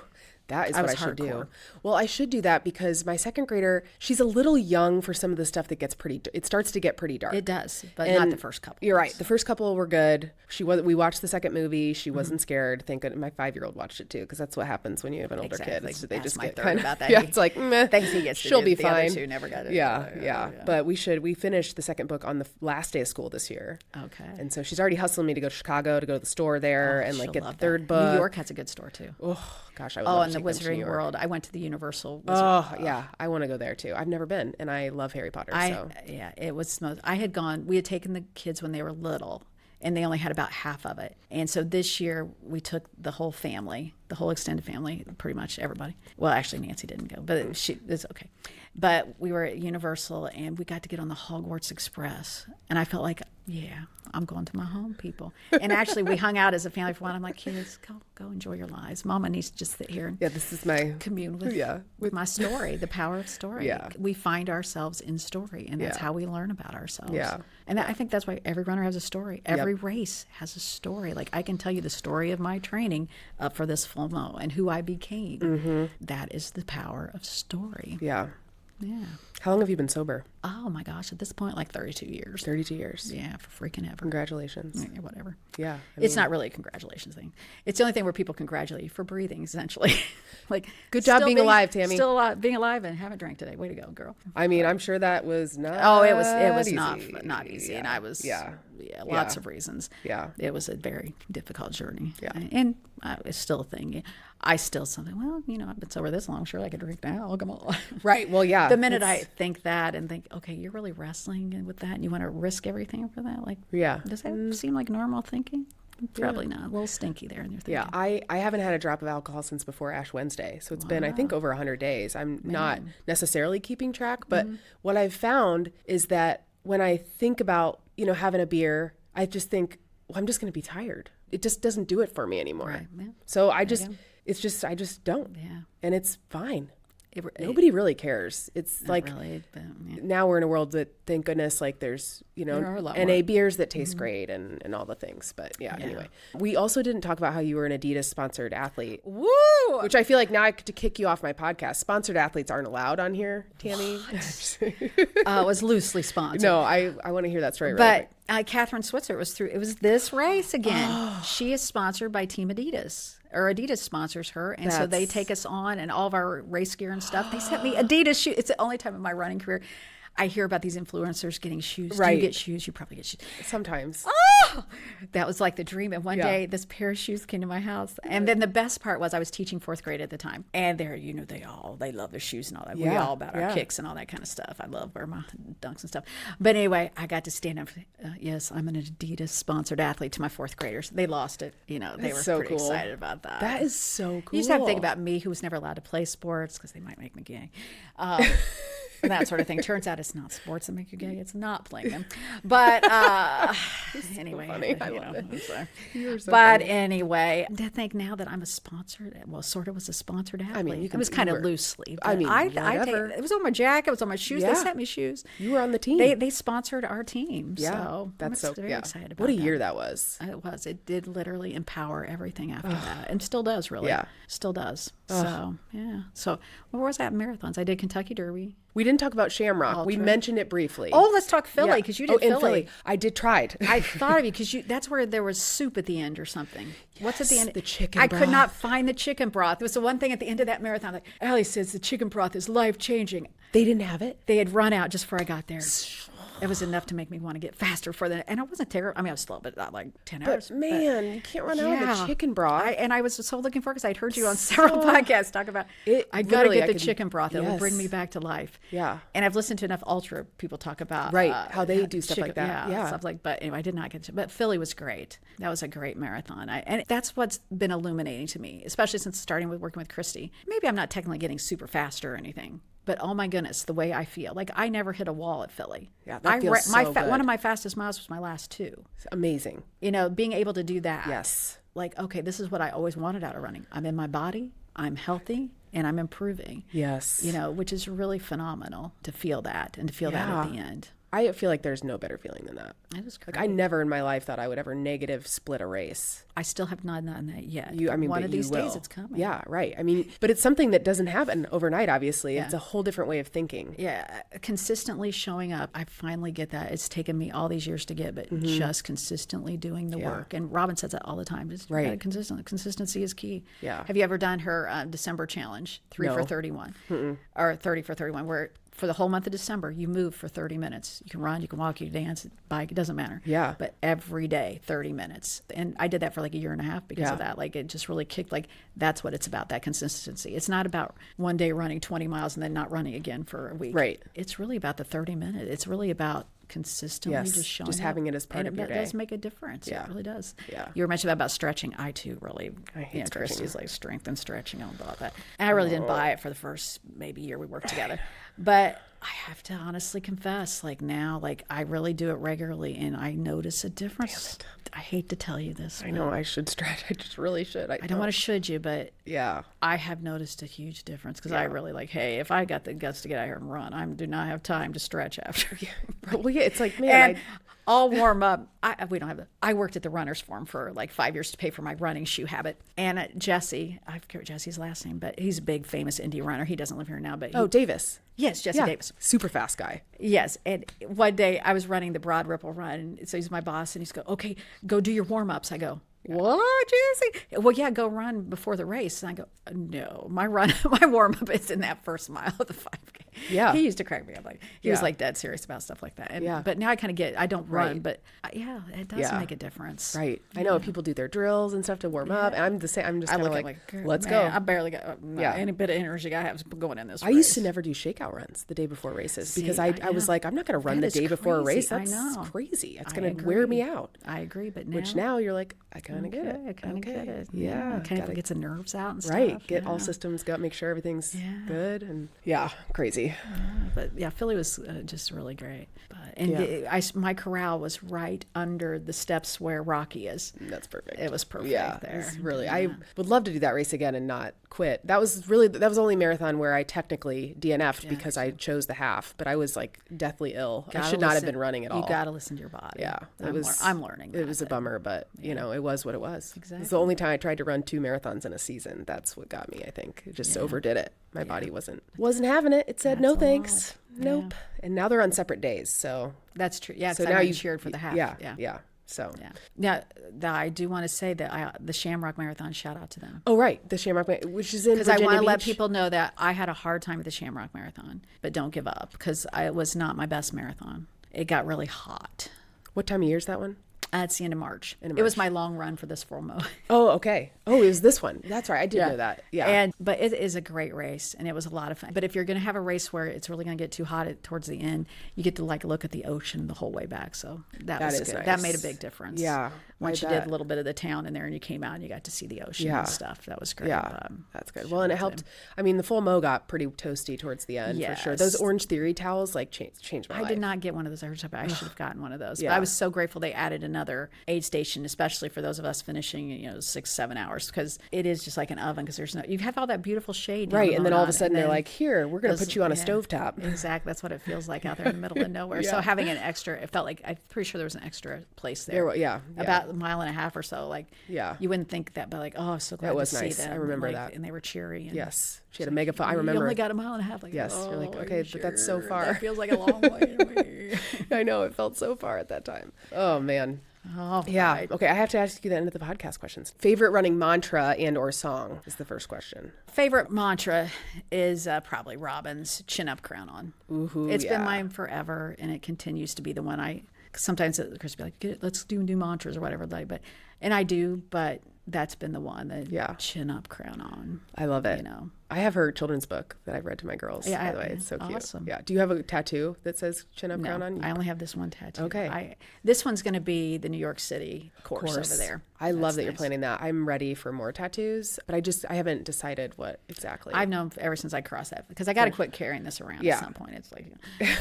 that is I what I was should do. hardcore. Well, I should do that because my second grader, she's a little young for some of the stuff that gets it starts to get pretty dark. It does, but And not the first couple. You're right. The first couple were good. We watched the second movie. She Mm-hmm. wasn't scared. Thank goodness. My 5-year-old watched it too, because that's what happens when you have an older kid. Exactly. They That's just my get third kind of about that. Yeah, He it's like meh. thinks he gets to She'll do be it. The other fine. two never got it. Yeah. But we finished the second book on the last day of school this year. Okay. And so she's already hustling me to go to Chicago to go to the store there and like She'll get the love that. third book. New York has a good store too. Oh gosh, I would Oh, love and to the take them to New Wizarding York. World. I went to the Universal. Oh yeah, I want to go there too. I've never been, and I love Harry Potter. Yeah, it was. I had gone. We had taken the kids when they were little, and they only had about half of it. And so this year we took the whole family, the whole extended family, pretty much everybody. Well, actually Nancy didn't go, but it's okay. But we were at Universal, and we got to get on the Hogwarts Express, and I felt like, yeah, I'm going to my home, people. And actually, we hung out as a family for a while. I'm like, kids, go enjoy your lives. Mama needs to just sit here and this is my commune with my story, the power of story. Yeah. We find ourselves in story, and that's how we learn about ourselves. Yeah. And I think that's why every runner has a story. Every race has a story. Like, I can tell you the story of my training up for this FOMO and who I became. Mm-hmm. That is the power of story. Yeah. Yeah. How long have you been sober? Oh my gosh, at this point, like 32 years. 32 years. Yeah, for freaking ever. Congratulations. Yeah, whatever. Yeah. It's not really a congratulations thing. It's the only thing where people congratulate you for breathing, essentially. Like, Good job still being alive, Tammy. Still alive, being alive and haven't drank today. Way to go, girl. I mean, I'm sure that was not. Oh, it was easy. not easy, and I was lots of reasons. Yeah. It was a very difficult journey. Yeah. And it's still a thing. I still something. Well, I've been sober this long. Sure, I could drink now. Come on. Right. Well, yeah. The minute I think that and think, okay, you're really wrestling with that, and you want to risk everything for that, like, does that seem like normal thinking? Probably not. A little stinky there in your thinking. Yeah, I haven't had a drop of alcohol since before Ash Wednesday. So it's been, I think, over 100 days. I'm not necessarily keeping track, but what I've found is that when I think about, having a beer, I just think, well, I'm just going to be tired. It just doesn't do it for me anymore. Right. Yeah. So I just don't. Yeah. And it's fine. Nobody really cares. It's like really, but, now we're in a world that, thank goodness, like there's, There are a lot NA more. beers that taste great and all the things. But anyway. We also didn't talk about how you were an Adidas sponsored athlete. Woo! Which I feel like now I have to kick you off my podcast. Sponsored athletes aren't allowed on here, Tammy. It was loosely sponsored. No, I want to hear that story. But Catherine Switzer it was this race again. She is sponsored by Team Adidas, or Adidas sponsors her, and so they take us on and all of our race gear and stuff. They sent me Adidas shoes. It's the only time in my running career I hear about these influencers getting shoes. Right. Do you get shoes? You probably get shoes. Sometimes. That was like the dream. And one day, this pair of shoes came to my house. And then the best part was I was teaching fourth grade at the time. And they're, they love their shoes and all that. We all about our kicks and all that kind of stuff. I love wear my dunks and stuff. But anyway, I got to stand up. Yes, I'm an Adidas sponsored athlete to my fourth graders. They lost it. They were so pretty cool. excited about that. That is so cool. You just have to think about me, who was never allowed to play sports because they might make me gay. And that sort of thing. Turns out it's not sports that make you gay. It's not playing them. But anyway. funny. I love it. So. You're so But funny. anyway, to think now that I'm a sponsored, sort of was a sponsored athlete. I mean, it was kind of loosely. I mean, whatever. It was on my jacket. It was on my shoes. Yeah. They sent me shoes. You were on the team. They sponsored our team. Yeah, So that's I'm very excited about What a that. year that was. It was. It did literally empower everything after that. And still does, really. Yeah. Still does. So, yeah. So, where was that in marathons? I did Kentucky Derby. We didn't talk about Shamrock. We true. mentioned it briefly. Oh, let's talk Philly, Yeah. because you did in Philly. I did tried. I thought of you because that's where there was soup at the end or something. What's at the Yes, end? the chicken I broth. could not find the chicken broth. It was the one thing at the end of that marathon. Like, Allie says the chicken broth is life changing. They didn't have it. They had run out just before I got there. It was enough to make me want to get faster for that. And I wasn't terrible. I mean, I was slow, but not like 10 hours. But man, you can't run out of the chicken broth. I was so looking for it because I'd heard you on several podcasts talk about it. I got to Literally, get I the could- chicken broth. It will bring Yes. me back to life. Yeah. And I've listened to enough ultra people talk about How they do stuff like that. Yeah. stuff like. But anyway, I did not get to. But Philly was great. That was a great marathon. And that's what's been illuminating to me, especially since starting with working with Christi. Maybe I'm not technically getting super faster or anything. But oh my goodness, the way I feel. Like I never hit a wall at Philly. Yeah, that feels so good. One of my fastest miles was my last 2. It's amazing. You know, being able to do that. Yes. Like, okay, this is what I always wanted out of running. I'm in my body, I'm healthy, and I'm improving. Yes. You know, which is really phenomenal to feel that and to feel that at the end. I feel like there's no better feeling than that. It was great. Like I never in my life thought I would ever negative split a race. I still have not done that yet. One of these days it's coming. Yeah, right. I mean, but it's something that doesn't happen overnight, obviously. Yeah. It's a whole different way of thinking. Yeah, consistently showing up. I finally get that. It's taken me all these years to get, but just consistently doing the work. And Robin says that all the time. Just consistency is key. Yeah. Have you ever done her December challenge, 3 for 31, or 30 for 31, where for the whole month of December, you move for 30 minutes. You can run, you can walk, you can dance, bike, it doesn't matter. Yeah. But every day, 30 minutes. And I did that for like a year and a half because of that. Like it just really kicked, like that's what it's about, that consistency. It's not about one day running 20 miles and then not running again for a week. Right. It's really about the 30 minutes. It's really about consistently just showing up. Just having it as part of your day. It does make a difference. Yeah. It really does. Yeah. You were mentioning about stretching. I too really, I hate stretching. Christi's like strength and stretching and all that. And I really didn't buy it for the first maybe year we worked together. But I have to honestly confess, like now, like I really do it regularly and I notice a difference. I hate to tell you this. I know I should stretch. I just really should. I don't want to should you, but yeah, I have noticed a huge difference because I really like, hey, if I got the guts to get out here and run, I do not have time to stretch after. Well, yeah, it's like, man, I'll warm up. We don't have the. I worked at the Runners Forum for like 5 years to pay for my running shoe habit. And Jesse, I forget Jesse's last name, but he's a big famous Indy runner. He doesn't live here now, but Davis. Yes, Jesse Davis. Super fast guy. Yes. And one day I was running the Broad Ripple run. So he's my boss and he's go, okay, go do your warm ups. I go, what, Jesse? Well, yeah, go run before the race. And I go, no, my warm up is in that first mile of the 5K. Yeah. He used to crack me up. Like he was like dead serious about stuff like that. And, but now I kind of get, I don't run, but it does make a difference. Right. I know people do their drills and stuff to warm up. And I'm the same. I'm just kind of like, let's go. I barely got any bit of energy I have going in this race. I used to never do shakeout runs the day before races because I was like, I'm not going to run the day before a race. That's crazy. It's going to wear me out. I agree. But now. Which now you're like, I kind of get it. I kind of get it. Yeah. Kind of gets the nerves out and stuff. Right. Get all systems go. Make sure everything's good. And crazy. But Philly was just really great. My corral was right under the steps where Rocky is. That's perfect. It was perfect there. Really, I would love to do that race again and not quit. That was the only marathon where I technically DNF'd because I chose the half, but I was like deathly ill. I should not have been running at all. You got to listen to your body. Yeah, I'm learning. It was a bummer, but you know, it was what it was. Exactly. It's the only time I tried to run 2 marathons in a season. That's what got me. I think it just overdid it. My body wasn't having it. It said no thanks. Nope. And now they're on separate days. So that's true. Yeah. So now you cheered for the half. Yeah. So now I do want to say that the Shamrock Marathon, shout out to them. Oh right, the Shamrock Marathon, which is in Virginia because I want to let Beach. people know that I had a hard time with the Shamrock Marathon, but don't give up because it was not my best marathon. It got really hot. What time of year is that one? It's the end of March. It was my long run for this full mo. Oh, okay. Oh, it was this one. That's right. I did know that. Yeah. But it is a great race, and it was a lot of fun. But if you're going to have a race where it's really going to get too hot towards the end, you get to like look at the ocean the whole way back. So that was good. Nice. That made a big difference. Yeah. Once you did a little bit of the town in there and you came out and you got to see the ocean and stuff. That was great. Yeah. That's good. Well, and it helped. I mean, the full mo got pretty toasty towards the end for sure. Those Orange Theory towels like changed my life. I did not get one of those. I should have gotten one of those. But I was so grateful they added another aid station, especially for those of us finishing, 6-7 hours, because it is just like an oven because you have all that beautiful shade. Right. And then all of a sudden they're like, here, we're going to put you on a stovetop. Exactly. That's what it feels like out there in the middle of nowhere. So having an extra, it felt like, I'm pretty sure there was an extra place there. About a mile and a half or so. Like, you wouldn't think that, but like, oh, I'm so glad to see them. I remember that. And they were cheery. And yes. She had a megaphone. I remember. You only got a mile and a half. Like, yes. You're like, okay, but that's so far. That feels like a long way away. I know. It felt so far at that time. Oh, man. Oh, yeah. Right. Okay, I have to ask you the end of the podcast questions. Favorite running mantra and or song is the first question. Favorite mantra is probably Robin's "Chin Up, Crown On." Ooh, it's been mine forever, and it continues to be the one sometimes Chris will be like, let's do new mantras or whatever. And I do, but that's been the one, the chin up, crown on. I love it. You know, I have her children's book that I've read to my girls. Yeah, by the way, it's so cute. awesome. Yeah. Do you have a tattoo that says chin up, no, crown on? I only have this one tattoo. Okay. This one's going to be the New York City course over there. I love that you're planning that. I'm ready for more tattoos, but I haven't decided what exactly. I've known ever since I crossed that, because I got to quit carrying this around at some point. It's like,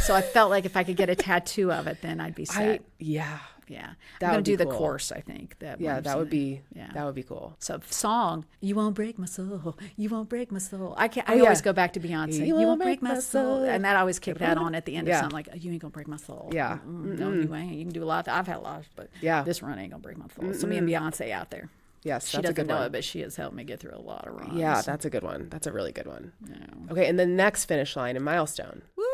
so I felt like if I could get a tattoo of it, then I'd be set. Yeah. I'm That going would to do be the cool. course, I think. That would be cool. So song, you won't break my soul, you won't break my soul. I always go back to Beyonce. You won't break my soul. And that always kicked that on at the end of something, like, you ain't gonna break my soul. Yeah. No, you ain't. You can do a lot. I've had a lot, but this run ain't gonna break my soul. So me and Beyonce out there. Yes, she that's a good doesn't know one. it, but she has helped me get through a lot of runs. Yeah, that's a good one. That's a really good one. Yeah. Okay, and the next finish line and milestone. Woo!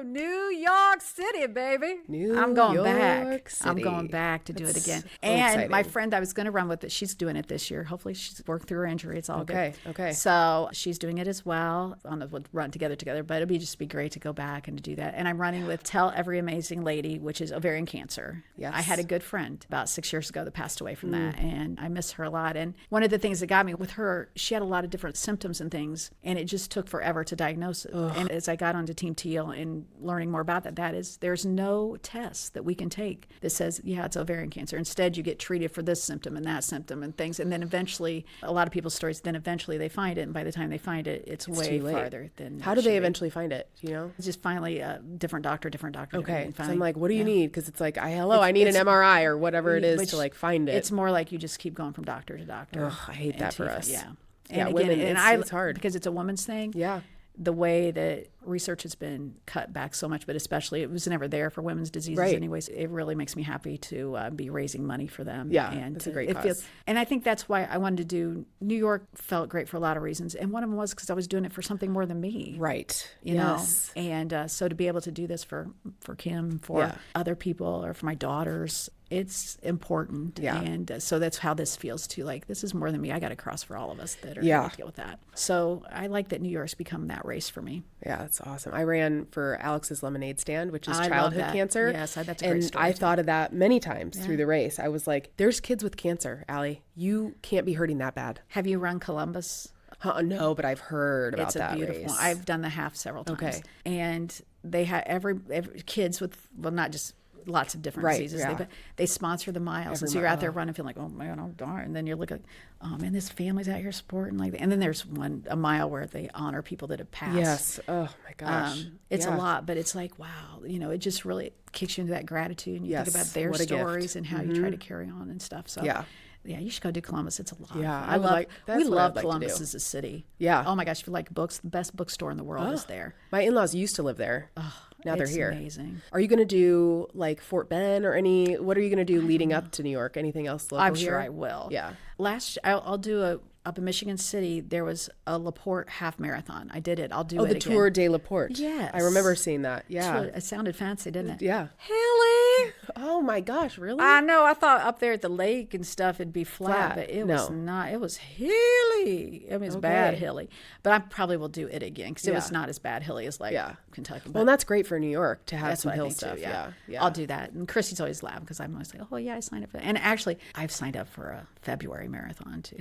New York City, baby. I'm going back. I'm going back to do it again. And exciting. my friend I was going to run with, she's doing it this year. Hopefully she's worked through her injury. It's all good. Okay. So she's doing it as well. We'll run together. But it'd just be great to go back and to do that. And I'm running with Tell Every Amazing Lady, which is ovarian cancer. Yes. I had a good friend about 6 years ago that passed away from that, and I miss her a lot. And one of the things that got me with her, she had a lot of different symptoms and things, and it just took forever to diagnose it. And as I got onto Team Teal and learning more about that is there's no test that we can take that says, yeah, it's ovarian cancer. Instead, you get treated for this symptom and that symptom and things. And then eventually, a lot of people's stories, then eventually they find it. And by the time they find it, it's way farther than. How do they eventually find it? Do you know? It's just finally a different doctor. Okay. So I'm like, what do you need? Because it's like, I need an MRI or whatever it is to like find it. It's more like you just keep going from doctor to doctor. Ugh, I hate that for us. Yeah. And again, women, it's hard. Because it's a woman's thing. Yeah. The way that research has been cut back so much, but especially it was never there for women's diseases anyways. It really makes me happy to be raising money for them. Yeah, and it's a great cause. And I think that's why I wanted to do New York. Felt great for a lot of reasons, and one of them was because I was doing it for something more than me. Right. You know, and so to be able to do this for Kim, for other people, or for my daughters. It's important. Yeah. And so that's how this feels too. Like, this is more than me. I got to cross for all of us that are going to deal with that. So I like that New York's become that race for me. Yeah, that's awesome. I ran for Alex's Lemonade Stand, which is childhood cancer. Yes, that's a great story. And I thought of that many times through the race. I was like, there's kids with cancer, Allie. You can't be hurting that bad. Have you run Columbus? No, but I've heard about that race. It's a beautiful one. I've done the half several times. Okay. And they have every kids with, well, not just lots of different diseases. Yeah. They sponsor the miles. And so you're out there running, feeling like, oh man, oh darn. And then you're looking, oh man, this family's out here supporting like that. And then there's a mile where they honor people that have passed. Yes. Oh my gosh. It's a lot, but it's like, wow, it just really kicks you into that gratitude. And you think about their stories and how you try to carry on and stuff. So yeah, you should go do Columbus. It's a lot. Yeah, we love Columbus as a city. Yeah. Oh my gosh, if you like books, the best bookstore in the world is there. My in-laws used to live there. Now they're here. Amazing. Are you going to do like Fort Bend or what are you going to do leading up to New York? Anything else local I'm here? sure I will. Yeah. I'll do up in Michigan City, there was a LaPorte half marathon. I did it. I'll do it again. Tour de LaPorte. Yes. I remember seeing that. Yeah. It sounded fancy, didn't it? Yeah. Hilly. Oh my gosh, really? I know. I thought up there at the lake and stuff it'd be flat, but it was not. It was hilly. I mean, it's bad hilly. But I probably will do it again because it was not as bad hilly as Kentucky. Well, and that's great for New York to have some hill stuff. Too, yeah. I'll do that. And Christy's always laughing because I'm always like, oh yeah, I signed up for that. And actually, I've signed up for a February marathon too.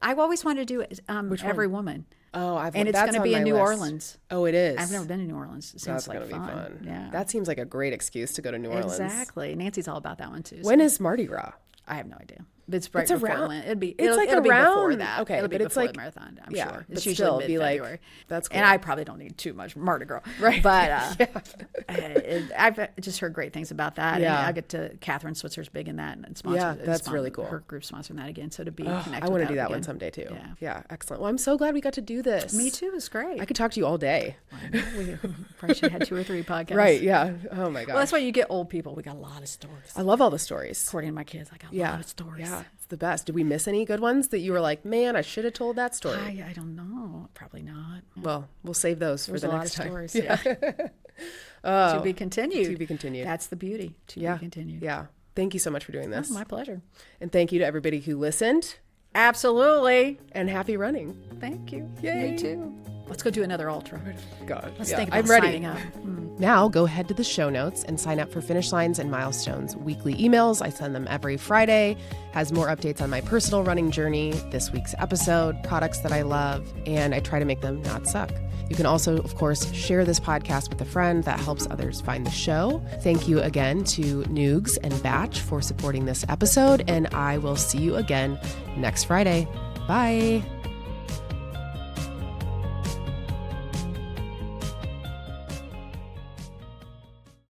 I've always wanted to do it. Every Woman. Oh, and it's going to be in New Orleans. Oh, it is. I've never been to New Orleans. It sounds like fun. Be fun. Yeah, that seems like a great excuse to go to New Orleans. Exactly. Nancy's all about that one too. When is Mardi Gras? I have no idea. It's right before Lent. It'll be around before that. Okay, it'll be but it's before like the marathon. I'm yeah, sure. But It's usually mid-February. That's cool. And I probably don't need too much Mardi Gras, right? But I've just heard great things about that. Yeah, and I get to Catherine Switzer's big in that and sponsor. Yeah, that's really cool. Her group sponsoring that again, so to be connected. I want to do that again. one someday too. Yeah, excellent. Well, I'm so glad we got to do this. Me too. It's great. I could talk to you all day. We probably should have had 2 or 3 podcasts. Right? Yeah. Oh my gosh. Well, that's why you get old people. We got a lot of stories. I love all the stories. According to my kids, I got a lot of stories. Yeah. The best. Did we miss any good ones that you were like, man, I should have told that story? I don't know. Probably not. Well, we'll save those for the next time. Stories, to be continued. To be continued. That's the beauty. To be continued. Yeah. Thank you so much for doing this. Oh, my pleasure. And thank you to everybody who listened. Absolutely. And happy running. Thank you. Yay. Me too. Let's go do another ultra. God, Let's yeah, think about I'm ready. signing up. Now go head to the show notes and sign up for Finish Lines and Milestones weekly emails. I send them every Friday. Has more updates on my personal running journey, this week's episode, products that I love, and I try to make them not suck. You can also, of course, share this podcast with a friend. That helps others find the show. Thank you again to Noogs and Batch for supporting this episode, and I will see you again next Friday. Bye.